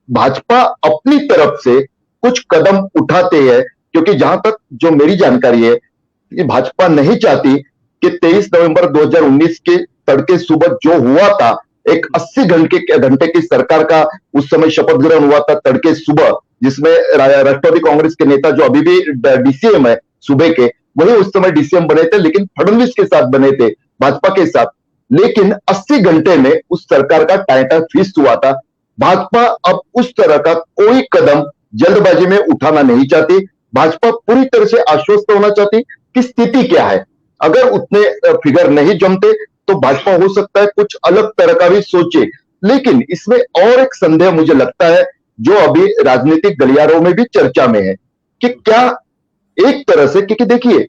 भाजपा अपनी तरफ से कुछ कदम उठाते हैं, क्योंकि जहां तक जो मेरी जानकारी है कि भाजपा नहीं चाहती कि 23 नवंबर 2019 के तड़के सुबह जो हुआ था, एक 80 घंटे की सरकार का उस समय शपथ ग्रहण हुआ था तड़के सुबह, जिसमें राष्ट्रवादी कांग्रेस के नेता जो अभी भी डीसीएम है सूबे के, वही उस समय डीसीएम बने थे, लेकिन फडणवीस के साथ बने थे, भाजपा के साथ। लेकिन 80 घंटे में उस सरकार का टाइटा फिस्ट हुआ था। भाजपा अब उस तरह का कोई कदम जल्दबाजी में उठाना नहीं चाहती। भाजपा पूरी तरह से आश्वस्त होना चाहती कि स्थिति क्या है। अगर उतने फिगर नहीं जमते तो भाजपा हो सकता है कुछ अलग तरह का भी सोचे। लेकिन इसमें और एक संदेह मुझे लगता है जो अभी राजनीतिक गलियारों में भी चर्चा में है कि क्या एक तरह से, क्योंकि देखिए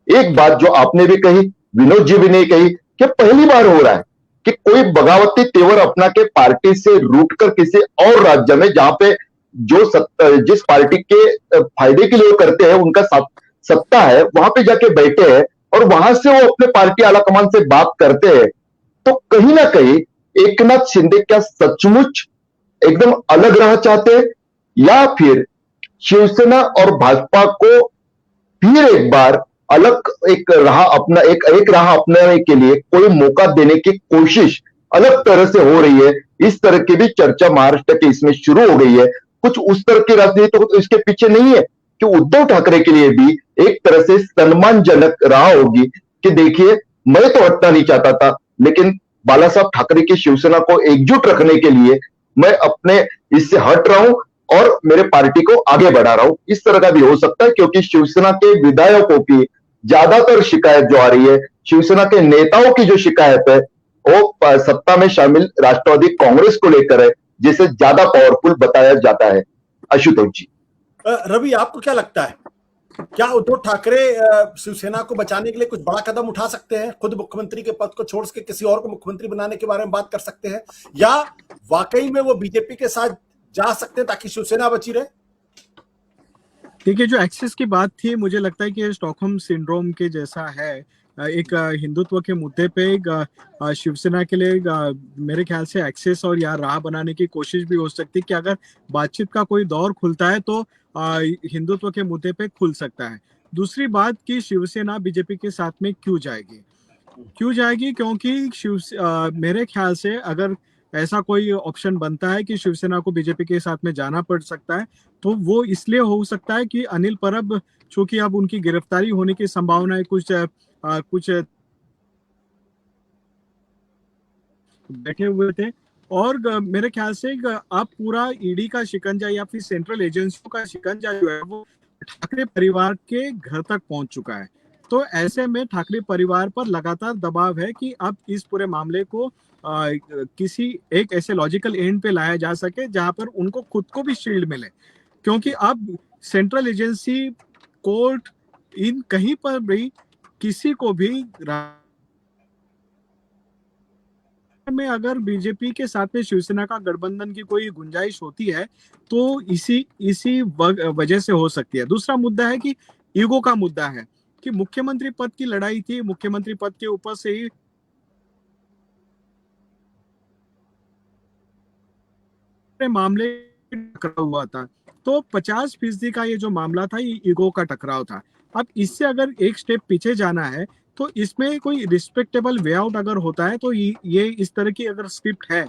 एक बात जो आपने भी कही, विनोद जी भी नहीं कही, कि पहली बार हो रहा है कि कोई बगावती तेवर अपना के पार्टी से रूट कर किसी और राज्य में, जहां पे जो जिस पार्टी के फायदे के लिए वो करते हैं, उनका सत्ता है, वहां पे जाके बैठे हैं और वहां से वो अपने पार्टी आलाकमान से बात करते हैं। तो कहीं ना कहीं एकनाथ शिंदे क्या सचमुच एकदम अलग राह चाहते हैं, या फिर शिवसेना और भाजपा को फिर एक बार अलग एक राह अपनाने के लिए कोई मौका देने की कोशिश अलग तरह से हो रही है? इस तरह की भी चर्चा महाराष्ट्र के इसमें शुरू हो गई है। कुछ उस तरह की राजनीति तो इसके पीछे नहीं है कि उद्धव ठाकरे के लिए भी एक तरह से सम्मानजनक रहा होगी कि देखिए, मैं तो हटना नहीं चाहता था, लेकिन बाला साहब ठाकरे की शिवसेना को एकजुट रखने के लिए मैं अपने इससे हट रहा हूं और मेरे पार्टी को आगे बढ़ा रहा हूं। इस तरह का भी हो सकता है, क्योंकि शिवसेना के विधायकों की ज्यादातर शिकायत जो आ रही है, शिवसेना के नेताओं की जो शिकायत है, वो सत्ता में शामिल राष्ट्रवादी कांग्रेस को लेकर है, जिसे ज्यादा पावरफुल बताया जाता है। आशुतोष जी, रवि, आपको क्या लगता है, क्या उद्धव ठाकरे शिवसेना को बचाने के लिए कुछ बड़ा कदम उठा सकते हैं? खुद मुख्यमंत्री के पद को छोड़ के किसी और को मुख्यमंत्री बनाने के बारे में बात कर सकते हैं, या वाकई में वो बीजेपी के साथ जा सकते हैं ताकि शिवसेना बची रहे? देखिए, जो एक्सेस की बात थी, मुझे लगता है कि स्टॉकहोम सिंड्रोम के जैसा है। एक हिंदुत्व के मुद्दे पे शिवसेना के लिए मेरे ख्याल से एक्सेस और या राह बनाने की कोशिश भी हो सकती है कि अगर बातचीत का कोई दौर खुलता है तो हिंदुत्व के मुद्दे पे खुल सकता है। दूसरी बात कि शिवसेना बीजेपी के साथ में क्यों जाएगी, क्योंकि मेरे ख्याल से अगर ऐसा कोई ऑप्शन बनता है कि शिवसेना को बीजेपी के साथ में जाना पड़ सकता है, तो वो इसलिए हो सकता है कि अनिल परब, चूंकि अब उनकी गिरफ्तारी होने की संभावना है, कुछ बैठे हुए थे, और मेरे ख्याल से अब पूरा ईडी का शिकंजा या फिर सेंट्रल एजेंसियों का शिकंजा जो है वो ठाकरे परिवार के घर तक पहुंच चुका है। तो ऐसे में ठाकरे परिवार पर लगातार दबाव है कि अब इस पूरे मामले को किसी एक ऐसे लॉजिकल एंड पे लाया जा सके जहां पर उनको खुद को भी शील्ड मिले, क्योंकि अब सेंट्रल एजेंसी, कोर्ट, इन कहीं पर भी किसी को भी में अगर बीजेपी के साथ में शिवसेना का गठबंधन की कोई गुंजाइश होती है तो इसी वजह से हो सकती है। दूसरा मुद्दा है कि ईगो का मुद्दा है कि मुख्यमंत्री पद की लड़ाई थी, मुख्यमंत्री पद के ऊपर से ही मामले टकराव हुआ था। तो 50% का ये जो मामला था ये ईगो का टकराव था। अब इससे अगर एक स्टेप पीछे जाना है तो इसमें कोई रिस्पेक्टेबल वे आउट अगर होता है तो ये इस तरह की अगर स्क्रिप्ट है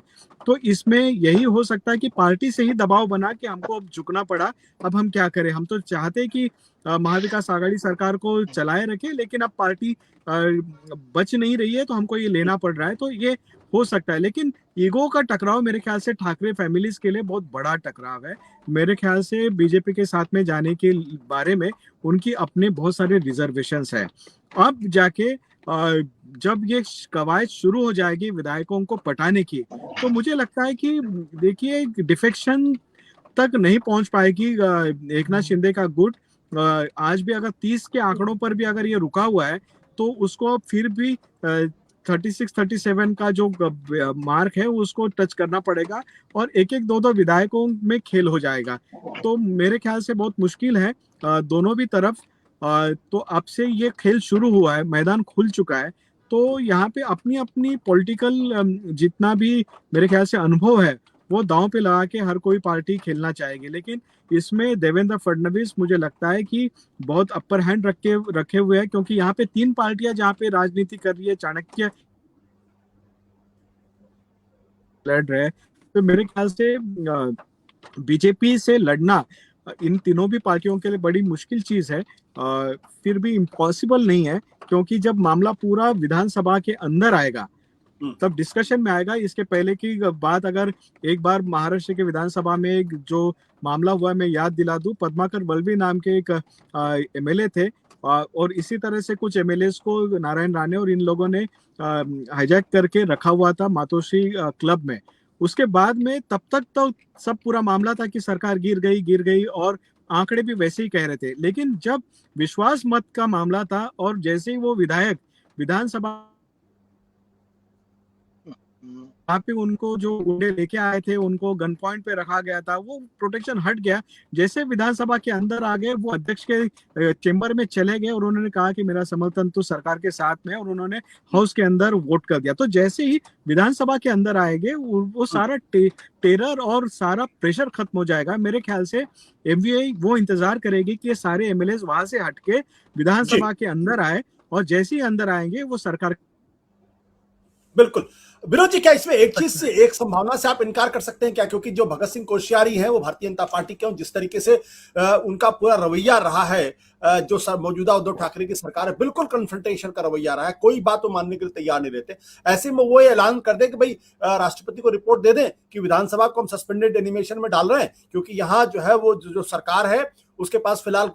तो इसमें यही हो सकता है कि पार्टी से ही दबाव बना कि हमको अब झुकना पड़ा, अब हम क्या करें। हम तो चाहते कि महाविकास आघाड़ी सरकार को चलाए रखे, लेकिन अब पार्टी बच नहीं रही है तो हमको ये लेना पड़ रहा है। तो ये हो सकता है, लेकिन ईगो का टकराव मेरे ख्याल से ठाकरे फैमिलीज के लिए बहुत बड़ा टकराव है। मेरे ख्याल से बीजेपी के साथ में जाने के बारे में उनकी अपने बहुत सारे रिजर्वेशंस है। अब जाके जब ये कवायद शुरू हो जाएगी विधायकों को पटाने की, तो मुझे लगता है कि देखिए डिफेक्शन तक नहीं पहुंच पाएगी एकनाथ शिंदे का गुट। आज भी अगर 30 के आंकड़ों पर भी अगर ये रुका हुआ है तो उसको फिर भी 36-37 का जो मार्क है उसको टच करना पड़ेगा और एक एक दो विधायकों में खेल हो जाएगा। तो मेरे ख्याल से बहुत मुश्किल है दोनों भी तरफ। तो अब से ये खेल शुरू हुआ है, मैदान खुल चुका है। तो यहाँ पे अपनी अपनी पॉलिटिकल जितना भी मेरे ख्याल से अनुभव है वो दांव पे लगा के हर कोई पार्टी खेलना चाहेगी, लेकिन इसमें देवेंद्र फडणवीस मुझे लगता है कि बहुत अपर हैंड रखे हुए हैं, क्योंकि यहाँ पे 3 पार्टियां जहाँ पे राजनीति कर रही है, चाणक्य लड़ रहे हैं। तो मेरे ख्याल से बीजेपी से लड़ना इन तीनों भी पार्टियों के लिए बड़ी मुश्किल चीज है, फिर भी इम्पॉसिबल नहीं है, क्योंकि जब मामला पूरा विधानसभा के अंदर आएगा तब डिस्कशन में आएगा। इसके पहले की बात अगर एक बार महाराष्ट्र के विधानसभा में एक जो मामला हुआ मैं याद दिला दूं, पद्माकर बल्वी नाम के एक एमएलए थे और इसी तरह से कुछ एमएलएस को नारायण राणे और इन लोगों ने हाईजैक करके रखा हुआ था मातोश्री क्लब में। उसके बाद में तब तक तो सब पूरा मामला था कि सरकार गिर गई और आंकड़े भी वैसे ही कह रहे थे, लेकिन जब विश्वास मत का मामला था और जैसे ही वो विधायक विधानसभा वहाँ पे उनको जो गुंडे लेके आए थे उनको गन पॉइंट पे रखा गया था, वो प्रोटेक्शन हट गया। जैसे विधानसभा के अंदर आ गए वो अध्यक्ष के चेंबर में चले गए और उन्होंने कहा कि मेरा समर्थन तो सरकार के साथ में, और उन्होंने हाउस के अंदर वोट कर दिया। तो जैसे ही विधानसभा के अंदर आएंगे वो सारा टेरर और सारा प्रेशर खत्म हो जाएगा। मेरे ख्याल से एमवीआई वो इंतजार करेगी कि ये सारे एमएलए वहां से हटके विधानसभा के अंदर आए, और जैसे ही अंदर आएंगे वो सरकार। बिल्कुल विनोद जी, क्या इसमें एक चीज से, एक संभावना से आप इनकार कर सकते हैं क्या? क्योंकि जो भगत सिंह कोश्यारी है वो भारतीय जनता पार्टी के, जिस तरीके से उनका पूरा रवैया रहा है, जो मौजूदा उद्धव ठाकरे की सरकार है, बिल्कुल कन्फ्रंटेशन का रवैया रहा है, कोई बात वो मानने के लिए तैयार नहीं रहते। ऐसे में वो ऐलान कर दे कि भाई राष्ट्रपति को रिपोर्ट दे दें कि विधानसभा को हम सस्पेंडेड एनिमेशन में डाल रहे हैं, क्योंकि यहाँ जो है वो जो सरकार है उसके पास फिलहाल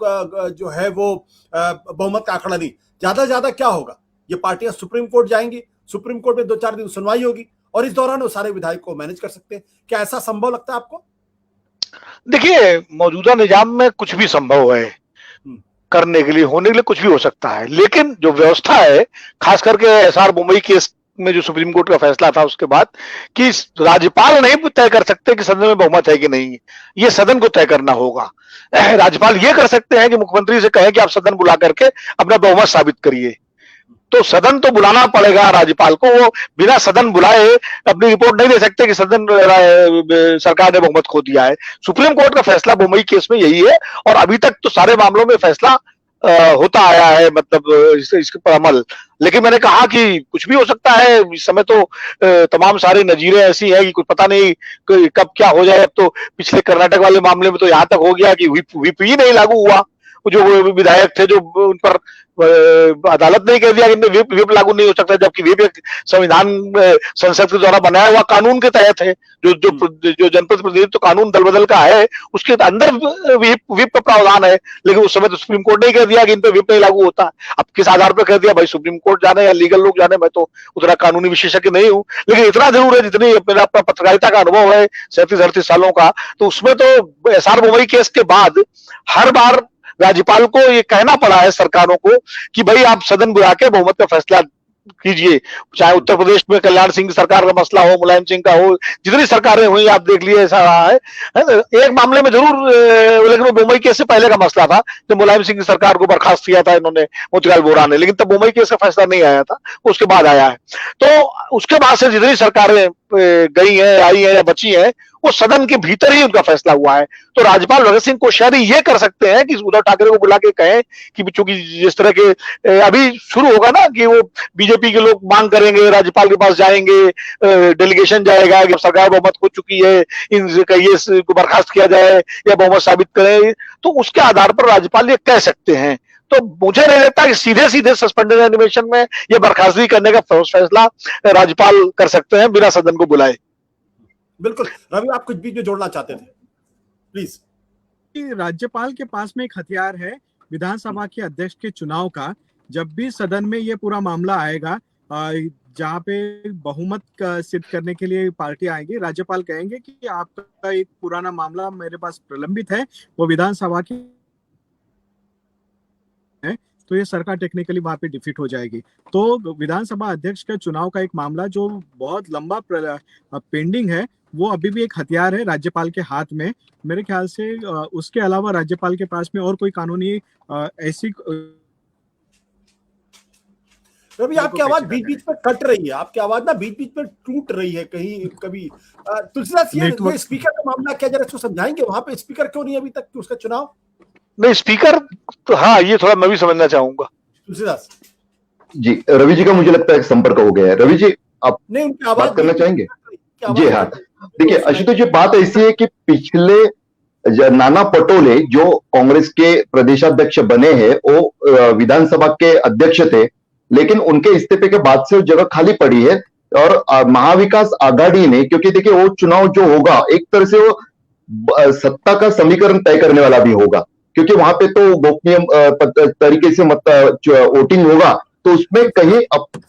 जो है वो बहुमत का आंकड़ा नहीं। ज्यादा क्या होगा, ये पार्टियां सुप्रीम कोर्ट जाएंगी, सुप्रीम कोर्ट में 2-4 दिन सुनवाई होगी और इस दौरान वो सारे विधायक को मैनेज कर सकते हैं। क्या ऐसा संभव लगता है आपको? देखिए, मौजूदा निजाम में कुछ भी संभव है, करने के लिए, होने के लिए कुछ भी हो सकता है, लेकिन जो व्यवस्था है, खास करके एसआर मुंबई केस में जो सुप्रीम कोर्ट का फैसला था उसके बाद, कि राज्यपाल नहीं तय कर सकते कि सदन में बहुमत है कि नहीं, ये सदन को तय करना होगा। राज्यपाल ये कर सकते हैं कि मुख्यमंत्री से कहें कि आप सदन बुला करके अपना बहुमत साबित करिए। तो सदन तो बुलाना पड़ेगा राज्यपाल को, वो बिना सदन बुलाए अपनी रिपोर्ट नहीं दे सकते कि सदन सरकार ने बहुमत खो दिया है। सुप्रीम कोर्ट का फैसला मुंबई केस में यही है, और अभी तक तो सारे मामलों में फैसला होता आया है, मतलब इसके पर अमल। लेकिन मैंने कहा कि कुछ भी हो सकता है, इस समय तो तमाम सारी नजीरें ऐसी हैं कि कुछ पता नहीं कब क्या हो जाए। अब तो पिछले कर्नाटक वाले मामले में तो यहाँ तक हो गया कि व्हिप ही नहीं लागू हुआ, जो विधायक थे जो उन पर अदालत ने कह दिया कि व्हिप लागू नहीं हो सकता, जबकि व्हिप एक संविधान संसद के द्वारा बनाया हुआ कानून के तहत है। जो जनपद प्रतिनिधित्व कानून दल बदल का है उसके अंदर व्हिप का प्रावधान है, लेकिन उस समय तो सुप्रीम कोर्ट ने कह दिया कि इन पर व्हिप नहीं लागू होता। अब किस आधार पर कह दिया, भाई सुप्रीम कोर्ट जाने या लीगल लोग जाने, मैं तो उतना कानूनी विशेषज्ञ नहीं हूं, लेकिन इतना जरूर है जितनी मेरा अपना पत्रकारिता का अनुभव है 37-38 सालों का, तो उसमें तो एसआर मुंबई केस के बाद हर बार राज्यपाल को ये कहना पड़ा है सरकारों को कि भाई आप सदन बुला के बहुमत का फैसला कीजिए। चाहे उत्तर प्रदेश में कल्याण सिंह की सरकार का मसला हो, मुलायम सिंह का हो, जितनी सरकारें हुई आप देख लिए ऐसा रहा है। एक मामले में जरूर, लेकिन वो मुंबई केस से पहले का मसला था, जब मुलायम सिंह की सरकार को बर्खास्त किया था इन्होंने, मोतीलाल वोरा ने, लेकिन तब मुंबई केस का फैसला नहीं आया था, उसके बाद आया है। तो उसके बाद से जितनी सरकारें गई हैं, आई हैं या बची हैं, वो सदन के भीतर ही उनका फैसला हुआ है। तो राज्यपाल भगत सिंह कोश्यारी ये कर सकते हैं कि उद्धव ठाकरे को बुला के कहें कि चूंकि जिस तरह के अभी शुरू होगा ना कि वो बीजेपी के लोग मांग करेंगे, राज्यपाल के पास जाएंगे, डेलीगेशन जाएगा कि सरकार बहुमत हो चुकी है, ये बर्खास्त किया जाए या बहुमत साबित करें, तो उसके आधार पर राज्यपाल ये कह सकते हैं। तो मुझे नहीं लगता कि सीधे सीधे सस्पेंडेड एनिमेशन में ये बर्खास्तगी करने का फैसला राज्यपाल कर सकते हैं बिना सदन को बुलाए। बिल्कुल। रवि, आप कुछ बीच में जोड़ना चाहते थे, प्लीज। कि राज्यपाल के पास में एक हथियार है विधानसभा के अध्यक्ष के चुनाव का। जब भी सदन में ये पूरा मामला आएगा, जहाँ पे बहुमत सिद्ध करने के लिए पार्टी आएंगी, राज्यपाल कहेंगे कि आपका एक पुराना मामला मेरे पास प्रलंबित है, वो विधानसभा की है, तो ये सरकार टेक्निकली वहां पे डिफीट हो जाएगी। तो विधानसभा अध्यक्ष के चुनाव का एक मामला जो बहुत लंबा पेंडिंग है, वो अभी भी एक हथियार है राज्यपाल के हाथ में। मेरे ख्याल से उसके अलावा राज्यपाल के पास में और कोई कानूनी ऐसी रवि, आपकी आवाज बीच बीच में कट रही है, आपकी आवाज ना बीच बीच में टूट रही है कहीं कभी। तुलसीदास, ये स्पीकर का मामला क्या, जरा इसको समझाएंगे? वहां पे स्पीकर क्यों नहीं अभी तक कि उसका चुनाव? नहीं, स्पीकर तो हाँ, ये थोड़ा मैं भी समझना चाहूंगा। तुलसीदास जी, रवि जी का मुझे लगता है संपर्क हो गया है। रवि जी, आप नहीं, उनकी आवाज बात करना चाहेंगे? जी हाँ, देखिए आशुतोष जी, बात ऐसी है कि पिछले नाना पटोले जो कांग्रेस के प्रदेशाध्यक्ष बने हैं, वो विधानसभा के अध्यक्ष थे, लेकिन उनके इस्तीफे के बाद से जगह खाली पड़ी है। और महाविकास आघाड़ी ने, क्योंकि देखिए वो चुनाव जो होगा एक तरह से वो सत्ता का समीकरण तय करने वाला भी होगा, क्योंकि वहां पे तो गोपनीय तरीके से वोटिंग होगा, तो उसमें कहीं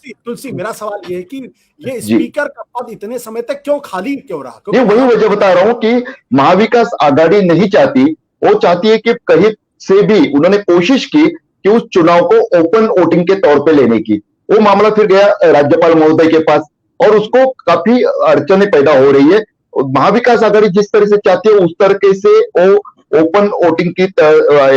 तुलसी, मेरा सवाल ये है कि ये स्पीकर का पद इतने समय तक क्यों खाली क्यों रहा? ये वही वजह बता रहा हूं कि महाविकास आघाड़ी नहीं चाहती, वो चाहती है कि कहीं से भी उन्होंने कोशिश की कि उस चुनाव को ओपन वोटिंग के तौर पे लेने की। वो मामला फिर गया राज्यपाल महोदय के पास और उसको काफी अड़चने पैदा हो रही है। महाविकास आघाड़ी जिस तरह से चाहती है उस तरीके से वो ओपन वोटिंग की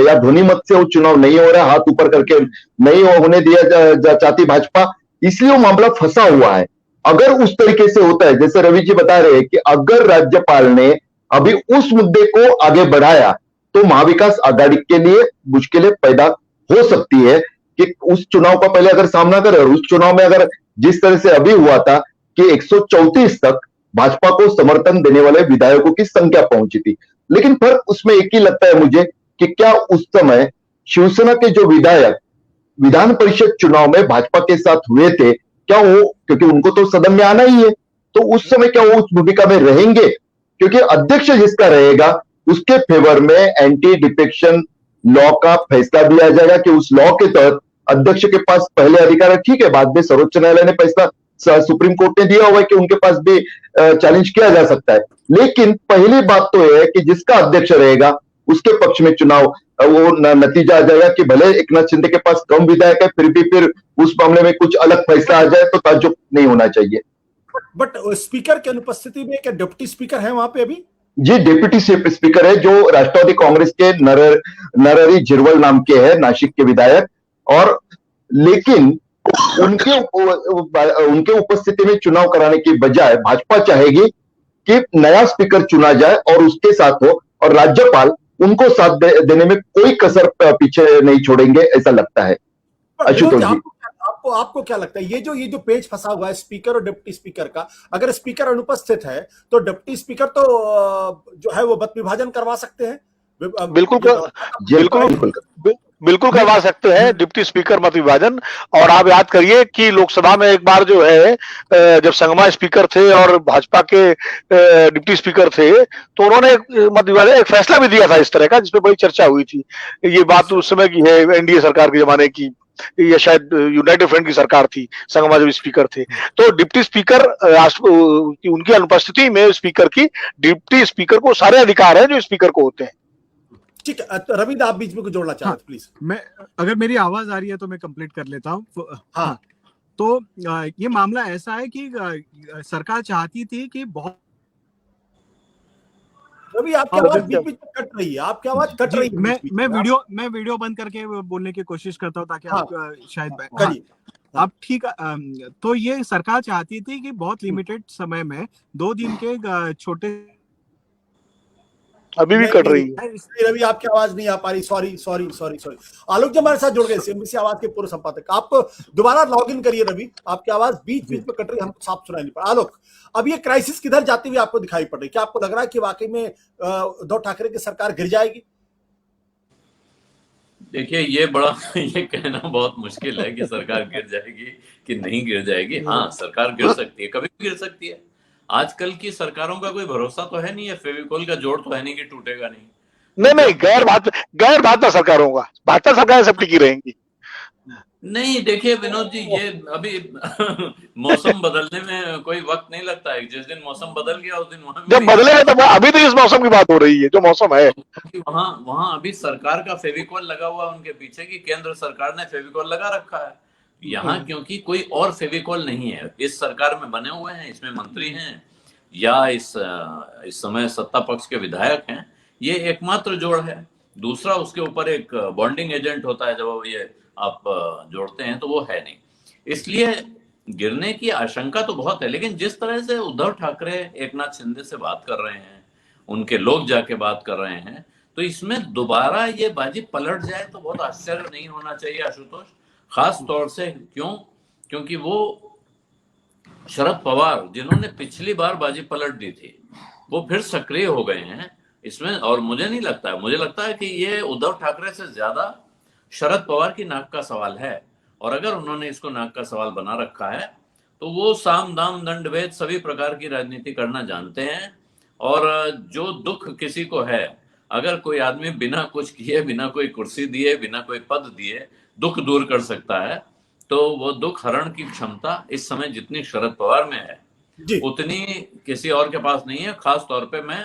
या ध्वनि मत से वो चुनाव नहीं हो रहा, हाथ ऊपर करके नहीं होने दिया चाहती भाजपा, इसलिए वो मामला फंसा हुआ है। अगर उस तरीके से होता है, जैसे रवि जी बता रहे हैं कि अगर राज्यपाल ने अभी उस मुद्दे को आगे बढ़ाया तो महाविकास आघाड़ी के लिए मुश्किलें पैदा हो सकती है कि उस चुनाव का पहले अगर सामना करे, और उस चुनाव में अगर जिस तरह से अभी हुआ था कि 134 तक भाजपा को समर्थन देने वाले विधायकों की संख्या पहुंची थी, लेकिन फर्क उसमें एक ही लगता है मुझे कि क्या उस समय शिवसेना के जो विधायक विधान परिषद चुनाव में भाजपा के साथ हुए थे, क्या वो, क्योंकि उनको तो सदन में आना ही है, तो उस समय क्या वो उस भूमिका में रहेंगे? क्योंकि अध्यक्ष जिसका रहेगा उसके फेवर में एंटी डिफेक्शन लॉ का फैसला दिया जाएगा कि उस लॉ के तहत अध्यक्ष के पास पहले अधिकार है। ठीक है, बाद में सर्वोच्च न्यायालय ने फैसला, सुप्रीम कोर्ट ने दिया हुआ है कि उनके पास भी चैलेंज किया जा सकता है, लेकिन पहली बात तो यह है कि जिसका अध्यक्ष रहेगा उसके पक्ष में चुनाव वो नतीजा आ जाएगा कि भले एकनाथ शिंदे के पास कम विधायक है, फिर भी फिर उस मामले में कुछ अलग फैसला आ जाए तो ताज्जुब नहीं होना चाहिए। बट स्पीकर की अनुपस्थिति में क्या डिप्टी स्पीकर है वहां पे अभी? जी, डिप्टी स्पीकर है जो राष्ट्रवादी कांग्रेस के नरहरी झिरवल नाम के हैं, नासिक के विधायक, और लेकिन उनके उपस्थिति में चुनाव कराने की बजाय भाजपा चाहेगी कि नया स्पीकर चुना जाए और उसके साथ हो, और राज्यपाल उनको साथ देने में कोई कसर पीछे नहीं छोड़ेंगे, ऐसा लगता है। आशुतोष जी, आपको क्या लगता है, ये जो पेज फंसा हुआ है स्पीकर और डिप्टी स्पीकर का, अगर स्पीकर अनुपस्थित है तो डिप्टी स्पीकर तो जो है वो मत विभाजन करवा सकते हैं? बिल्कुल करवा सकते हैं डिप्टी स्पीकर मत विभाजन। और आप याद करिए कि लोकसभा में एक बार जो है, जब संगमा स्पीकर थे और भाजपा के डिप्टी स्पीकर थे, तो उन्होंने मत विभाजन एक फैसला भी दिया था इस तरह का, जिसपे बड़ी चर्चा हुई थी। ये बात उस समय की है, एनडीए सरकार के जमाने की, या शायद यूनाइटेड फ्रंट की सरकार थी, संगमा जब स्पीकर थे। तो डिप्टी स्पीकर, उनकी अनुपस्थिति में स्पीकर की, डिप्टी स्पीकर को सारे अधिकार हैं जो स्पीकर को होते हैं। ठीक है, रविंद आप बीच में कुछ जोड़ना चाहते हैं प्लीज? मैं, अगर मेरी आवाज आ रही है तो मैं कंप्लीट कर लेता हूँ। हाँ, तो ये मामला ऐसा है कि सरकार चाहती थी कि बहुत, रवि आपकी आवाज बीच बीच में कट रही है, आपकी आवाज कट रही है। मैं वीडियो बंद करके बोलने की कोशिश करता हूँ ताकि आप शायद करिए। अब ठीक तो ये सरकार चाहती थी कि बहुत लिमिटेड समय में 2 दिन के छोटे अभी भी कट रही है। नहीं, रवि आपकी आवाज नहीं आ पा रही, सॉरी सॉरी सॉरी सॉरी। आलोक जी हमारे साथ जुड़ गए, सीएनबीसी आवाज के पूर्व संपादक। आप दोबारा लॉग इन करिए रवि, आपकी आवाज बीच बीच में कट रही है, हमको साफ सुनाई नहीं पड़ा। आलोक, अब ये क्राइसिस किधर जाती हुई आपको दिखाई पड़ रही है? क्या आपको लग रहा है कि वाकई में उद्धव ठाकरे की सरकार गिर जाएगी? देखिए ये ये कहना बहुत मुश्किल है कि सरकार गिर जाएगी कि नहीं गिर जाएगी। हाँ, सरकार गिर सकती है, कभी भी गिर सकती है। आजकल की सरकारों का कोई भरोसा तो है नहीं है, फेविकोल का जोड़ तो है नहीं कि टूटेगा नहीं। नहीं, गैर भाजपा सरकारों का, भाजपा सरकारें सब टिकी रहेंगी। नहीं, देखिए विनोद जी, ये अभी मौसम बदलने में कोई वक्त नहीं लगता है। जिस दिन मौसम बदल गया उस दिन जब बदलेगा तो अभी तो इस मौसम की बात हो रही है, जो मौसम है वहां अभी सरकार का फेविकोल लगा हुआ उनके पीछे की केंद्र सरकार ने फेविकोल लगा रखा है। यहाँ क्योंकि कोई और फेविकोल नहीं है, इस सरकार में बने हुए हैं, इसमें मंत्री हैं या इस समय सत्ता पक्ष के विधायक हैं, ये एकमात्र जोड़ है। दूसरा उसके ऊपर एक बॉन्डिंग एजेंट होता है, जब ये आप जोड़ते हैं तो वो है नहीं। इसलिए गिरने की आशंका तो बहुत है, लेकिन जिस तरह से उद्धव ठाकरे एकनाथ शिंदे से बात कर रहे हैं, उनके लोग जाके बात कर रहे हैं, तो इसमें दोबारा ये बाजी पलट जाए तो बहुत आश्चर्य नहीं होना चाहिए आशुतोष। खास तौर से क्योंकि वो शरद पवार जिन्होंने पिछली बार बाजी पलट दी थी, वो फिर सक्रिय हो गए हैं इसमें। और मुझे नहीं लगता है, मुझे लगता है कि ये उद्धव ठाकरे से ज्यादा शरद पवार की नाक का सवाल है। और अगर उन्होंने इसको नाक का सवाल बना रखा है तो वो साम दाम दंड भेद सभी प्रकार की राजनीति करना जानते हैं। और जो दुख किसी को है, अगर कोई आदमी बिना कुछ किए, बिना कोई कुर्सी दिए, बिना कोई पद दिए दुख दूर कर सकता है, तो वो दुख हरण की क्षमता इस समय जितनी शरद पवार में है उतनी किसी और के पास नहीं है। खास तौर पे मैं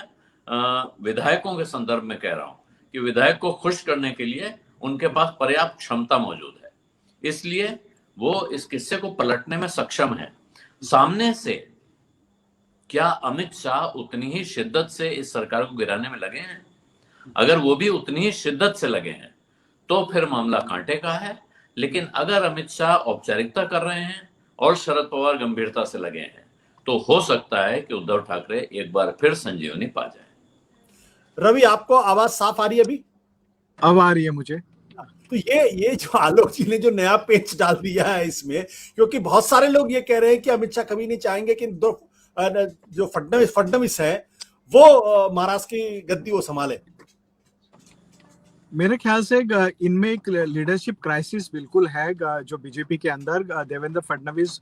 विधायकों के संदर्भ में कह रहा हूं कि विधायक को खुश करने के लिए उनके पास पर्याप्त क्षमता मौजूद है, इसलिए वो इस किस्से को पलटने में सक्षम है। सामने से क्या अमित शाह उतनी ही शिद्दत से इस सरकार को गिराने में लगे हैं? अगर वो भी उतनी ही शिद्दत से लगे हैं तो फिर मामला कांटे का है। लेकिन अगर अमित शाह औपचारिकता कर रहे हैं और शरद पवार गंभीरता से लगे हैं तो हो सकता है कि उद्धव ठाकरे एक बार फिर संजीवनी पा जाए। रवि, आपको आवाज साफ आ रही है अभी? अब आ रही है मुझे। तो ये जो आलोक जी ने जो नया पेच डाल दिया है इसमें, क्योंकि बहुत सारे लोग ये कह रहे हैं कि अमित शाह कभी नहीं चाहेंगे कि जो फडणवीस है वो महाराष्ट्र की गद्दी वो संभाले। मेरे ख्याल से इनमें एक लीडरशिप क्राइसिस बिल्कुल है जो बीजेपी के अंदर। देवेंद्र फडणवीस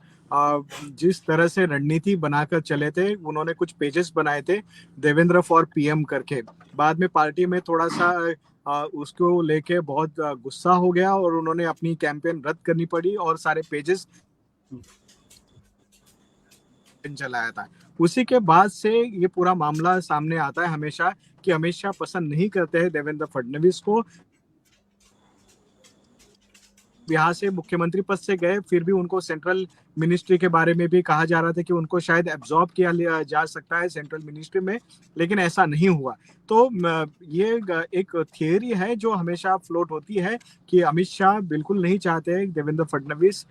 जिस तरह से रणनीति बनाकर चले थे, उन्होंने कुछ पेजेस बनाए थे देवेंद्र फॉर पीएम करके, बाद में पार्टी में थोड़ा सा उसको लेके बहुत गुस्सा हो गया और उन्होंने अपनी कैंपेन रद्द करनी पड़ी और सारे पेजेस चलाया था। उसी के बाद से ये पूरा मामला सामने आता है हमेशा कि अमित शाह पसंद नहीं करते हैं देवेंद्र फडणवीस को। यहाँ से मुख्यमंत्री पद से गए, फिर भी उनको सेंट्रल मिनिस्ट्री के बारे में भी कहा जा रहा था कि उनको शायद एब्जॉर्ब किया जा सकता है सेंट्रल मिनिस्ट्री में, लेकिन ऐसा नहीं हुआ। तो ये एक थियरी है जो हमेशा फ्लोट होती है कि अमित शाह बिल्कुल नहीं चाहते हैं देवेंद्र फडणवीस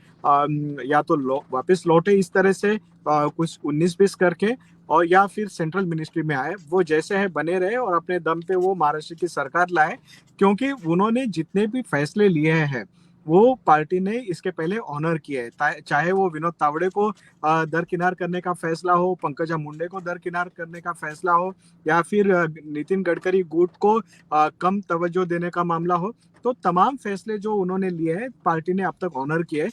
या तो वापस लौटे इस तरह से कुछ 19-20 करके, और या फिर सेंट्रल मिनिस्ट्री में आए। वो जैसे है बने रहे और अपने दम पे वो महाराष्ट्र की सरकार लाए, क्योंकि उन्होंने जितने भी फैसले लिए हैं वो पार्टी ने इसके पहले ऑनर किए है। चाहे वो विनोद तावड़े को दरकिनार करने का फैसला हो, पंकजा मुंडे को दरकिनार करने का फैसला हो, या फिर नितिन गडकरी गुट को कम तवज्जो देने का मामला हो, तो तमाम फैसले जो उन्होंने लिए हैं पार्टी ने अब तक ऑनर किए।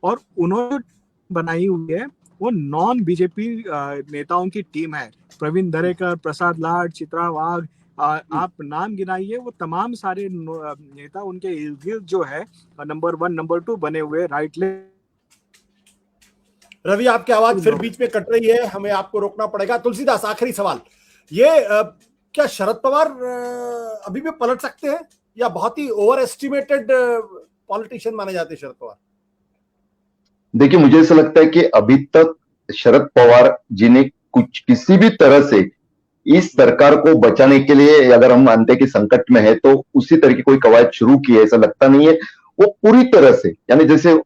और उन्होंने बनाई हुई है वो नॉन बीजेपी नेताओं की टीम है। प्रवीण दरेकर, प्रसाद लाड, चित्रा वाघ, आप नाम गिनाइए, वो तमाम सारे नेता उनके इर्द गिर्द जो है नंबर 1 नंबर 2 बने हुए राइट ले। रवि, आपकी आवाज फिर बीच में कट रही है, हमें आपको रोकना पड़ेगा। तुलसीदास, आखिरी सवाल, ये क्या शरद पवार अभी भी पलट सकते हैं या बहुत ही ओवर एस्टिमेटेड पॉलिटिशियन माने जाते हैं शरद पवार? देखिए, मुझे ऐसा लगता है कि अभी तक शरद पवार जी ने किसी भी तरह से इस सरकार को बचाने के लिए अगर हम मानते हैं कि संकट में है तो उसी तरह की कोई कवायद शुरू की है ऐसा लगता नहीं है। वो पूरी तरह से, यानी जैसे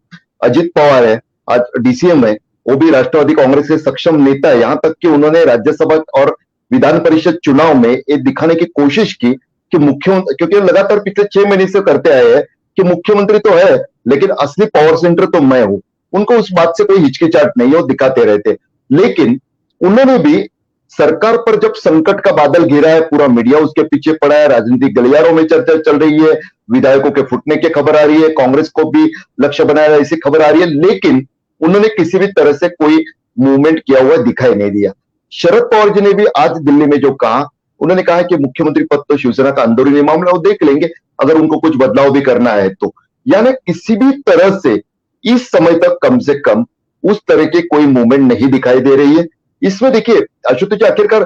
अजित पवार है, आज डीसीएम है, वो भी राष्ट्रवादी कांग्रेस के सक्षम नेता है, यहां तक कि उन्होंने राज्यसभा और विधान परिषद चुनाव में ये दिखाने की कोशिश की कि मुख्यमंत्री, क्योंकि लगातार पिछले 6 महीने से करते आए हैं कि मुख्यमंत्री तो है लेकिन असली पावर सेंटर तो मैं हूं, उनको उस बात से कोई हिचकिचाहट नहीं है, वो दिखाते रहते। लेकिन उन्होंने भी सरकार पर जब संकट का बादल घिरा है, पूरा मीडिया उसके पीछे पड़ा है, राजनीतिक गलियारों में चर्चा चल रही है, विधायकों के फुटने की खबर आ रही है, कांग्रेस को भी लक्ष्य बनाया ऐसी खबर आ रही है, लेकिन उन्होंने किसी भी तरह से कोई मूवमेंट किया हुआ दिखाई नहीं दिया। शरद पवार जी ने भी आज दिल्ली में जो कहा, उन्होंने कहा कि मुख्यमंत्री पद तो शिवसेना का अंदरूनी मामला, वो देख लेंगे अगर उनको कुछ बदलाव भी करना है तो। यानी किसी भी तरह से इस समय तक कम से कम उस तरह की कोई मूवमेंट नहीं दिखाई दे रही है। इसमें देखिए आशुतोष जी, आखिरकार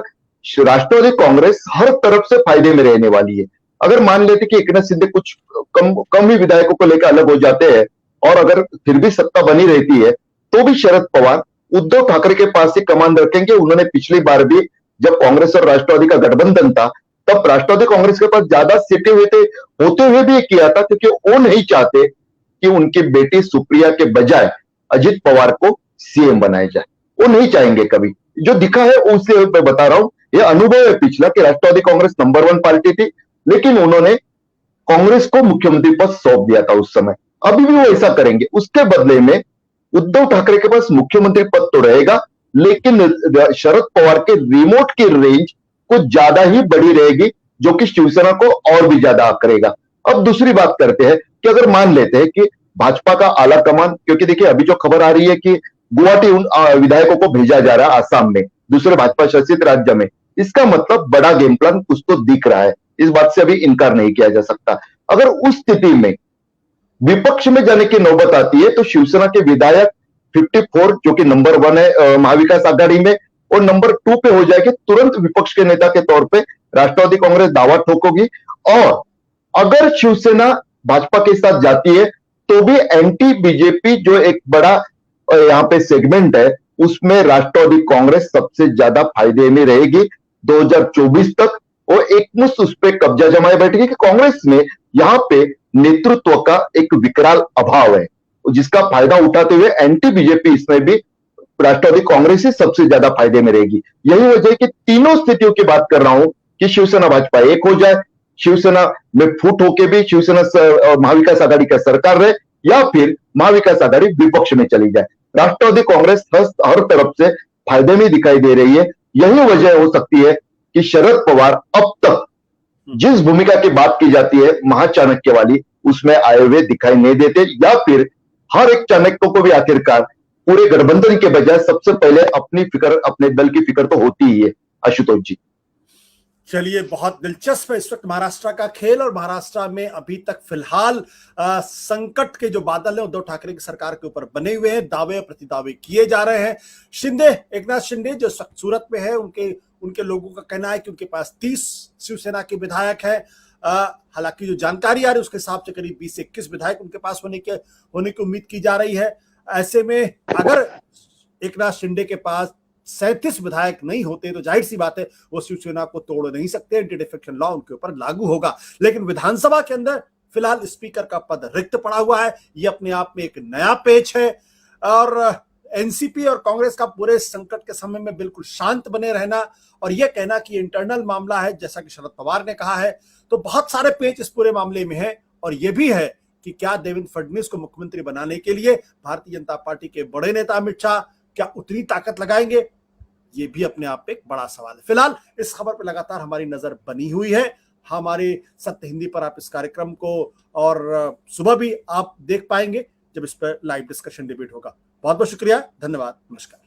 राष्ट्रवादी कांग्रेस हर तरफ से फायदे में रहने वाली है। अगर मान लेते कि एकनाथ शिंदे कुछ कम ही विधायकों को लेकर अलग हो जाते हैं और अगर फिर भी सत्ता बनी रहती है तो भी शरद पवार उद्धव ठाकरे के पास ही कमान रखेंगे। उन्होंने पिछली बार भी जब कांग्रेस और राष्ट्रवादी का गठबंधन था तब राष्ट्रवादी कांग्रेस के पास ज्यादा सीटें होते हुए भी किया था, क्योंकि वो नहीं चाहते कि उनकी बेटी सुप्रिया के बजाय अजित पवार को सीएम बनाया जाए, वो नहीं चाहेंगे कभी। जो दिखा है उससे मैं बता रहा हूं, ये अनुभव है पिछला कि राष्ट्रवादी कांग्रेस नंबर 1 पार्टी थी लेकिन उन्होंने कांग्रेस को मुख्यमंत्री पद सौंप दिया था उस समय, अभी भी वो ऐसा करेंगे। उसके बदले में उद्धव ठाकरे के पास मुख्यमंत्री पद तो रहेगा लेकिन शरद पवार के रिमोट की रेंज कुछ ज्यादा ही बड़ी रहेगी, जो कि शिवसेना को और भी ज्यादा आकरेगा। अब दूसरी बात करते हैं कि अगर मान लेते हैं कि भाजपा का आला कमान, क्योंकि देखिए अभी जो खबर आ रही है कि गुवाहाटी उन विधायकों को भेजा जा रहा है आसाम में, दूसरे भाजपा शासित राज्य में, इसका मतलब बड़ा गेम प्लान कुछ तो दिख रहा है, इस बात से अभी इनकार नहीं किया जा सकता। अगर उस स्थिति में विपक्ष में जाने की नौबत आती है तो शिवसेना के विधायक 54 जो कि नंबर 1 है महाविकास आघाड़ी में, और नंबर 2 पे हो जाएगी, तुरंत विपक्ष के नेता के तौर पे राष्ट्रवादी कांग्रेस दावा ठोकोगी। और अगर शिवसेना भाजपा के साथ जाती है तो भी एंटी बीजेपी जो एक बड़ा यहां पे सेगमेंट है उसमें राष्ट्रवादी कांग्रेस सबसे ज्यादा फायदे में रहेगी। 2024 तक वो एकमुश्त उस पर कब्जा जमाए बैठेगी कि कांग्रेस में यहां पे नेतृत्व का एक विकराल अभाव है, जिसका फायदा उठाते हुए एंटी बीजेपी इसमें भी राष्ट्रवादी कांग्रेस ही सबसे ज्यादा फायदे में रहेगी। यही वजह है कि तीनों स्थितियों की बात कर रहा हूं कि शिवसेना भाजपा एक हो जाए, शिवसेना में फूट होके भी शिवसेना महाविकास आघाड़ी का सरकार रहे, या फिर महाविकास आघाड़ी विपक्ष में चली जाए। राष्ट्रवादी कांग्रेस हर तरफ से फायदे में दिखाई दे रही है। यही वजह हो सकती है कि शरद पवार अब तक जिस भूमिका की बात की जाती है महाचाणक्य वाली, उसमें आए हुए दिखाई नहीं देते, या फिर हर एक चाणक्य को भी आखिरकार पूरे गठबंधन के बजाय सबसे पहले अपनी फिक्र, अपने दल की फिक्र तो होती ही है। आशुतोष जी, चलिए, बहुत दिलचस्प है इस वक्त महाराष्ट्र का खेल, और महाराष्ट्र में अभी तक फिलहाल संकट के जो बादल हैं उद्धव ठाकरे की सरकार के ऊपर बने हुए हैं, दावे प्रतिदावे किए जा रहे हैं। एकनाथ शिंदे जो सूरत में है, उनके लोगों का कहना है कि उनके पास 30 शिवसेना के विधायक हैं। हालांकि जो जानकारी आ रही है उसके हिसाब से करीब 20 से 21 विधायक उनके पास होने की उम्मीद की जा रही है। ऐसे में अगर एकनाथ शिंदे के पास 37 विधायक नहीं होते तो जाहिर सी बात है वो शिवसेना को तोड़ नहीं सकते, एंटी डिफेक्शन लॉ उनके ऊपर लागू होगा। लेकिन विधानसभा के अंदर फिलहाल स्पीकर का पद रिक्त पड़ा हुआ है, ये अपने आप में एक नया पेच है। और एनसीपी और कांग्रेस का पूरे संकट के समय में बिल्कुल शांत बने रहना और यह कहना कि इंटरनल मामला है, जैसा कि शरद पवार ने कहा है, तो बहुत सारे पेच इस पूरे मामले में है। और यह भी है कि क्या देवेंद्र फडणवीस को मुख्यमंत्री बनाने के लिए भारतीय जनता पार्टी के बड़े नेता अमित शाह क्या उतनी ताकत लगाएंगे, ये भी अपने आप में एक बड़ा सवाल है। फिलहाल इस खबर पर लगातार हमारी नजर बनी हुई है। हमारे सत्य हिंदी पर आप इस कार्यक्रम को और सुबह भी आप देख पाएंगे जब इस पर लाइव डिस्कशन डिबेट होगा। बहुत बहुत शुक्रिया, धन्यवाद, नमस्कार।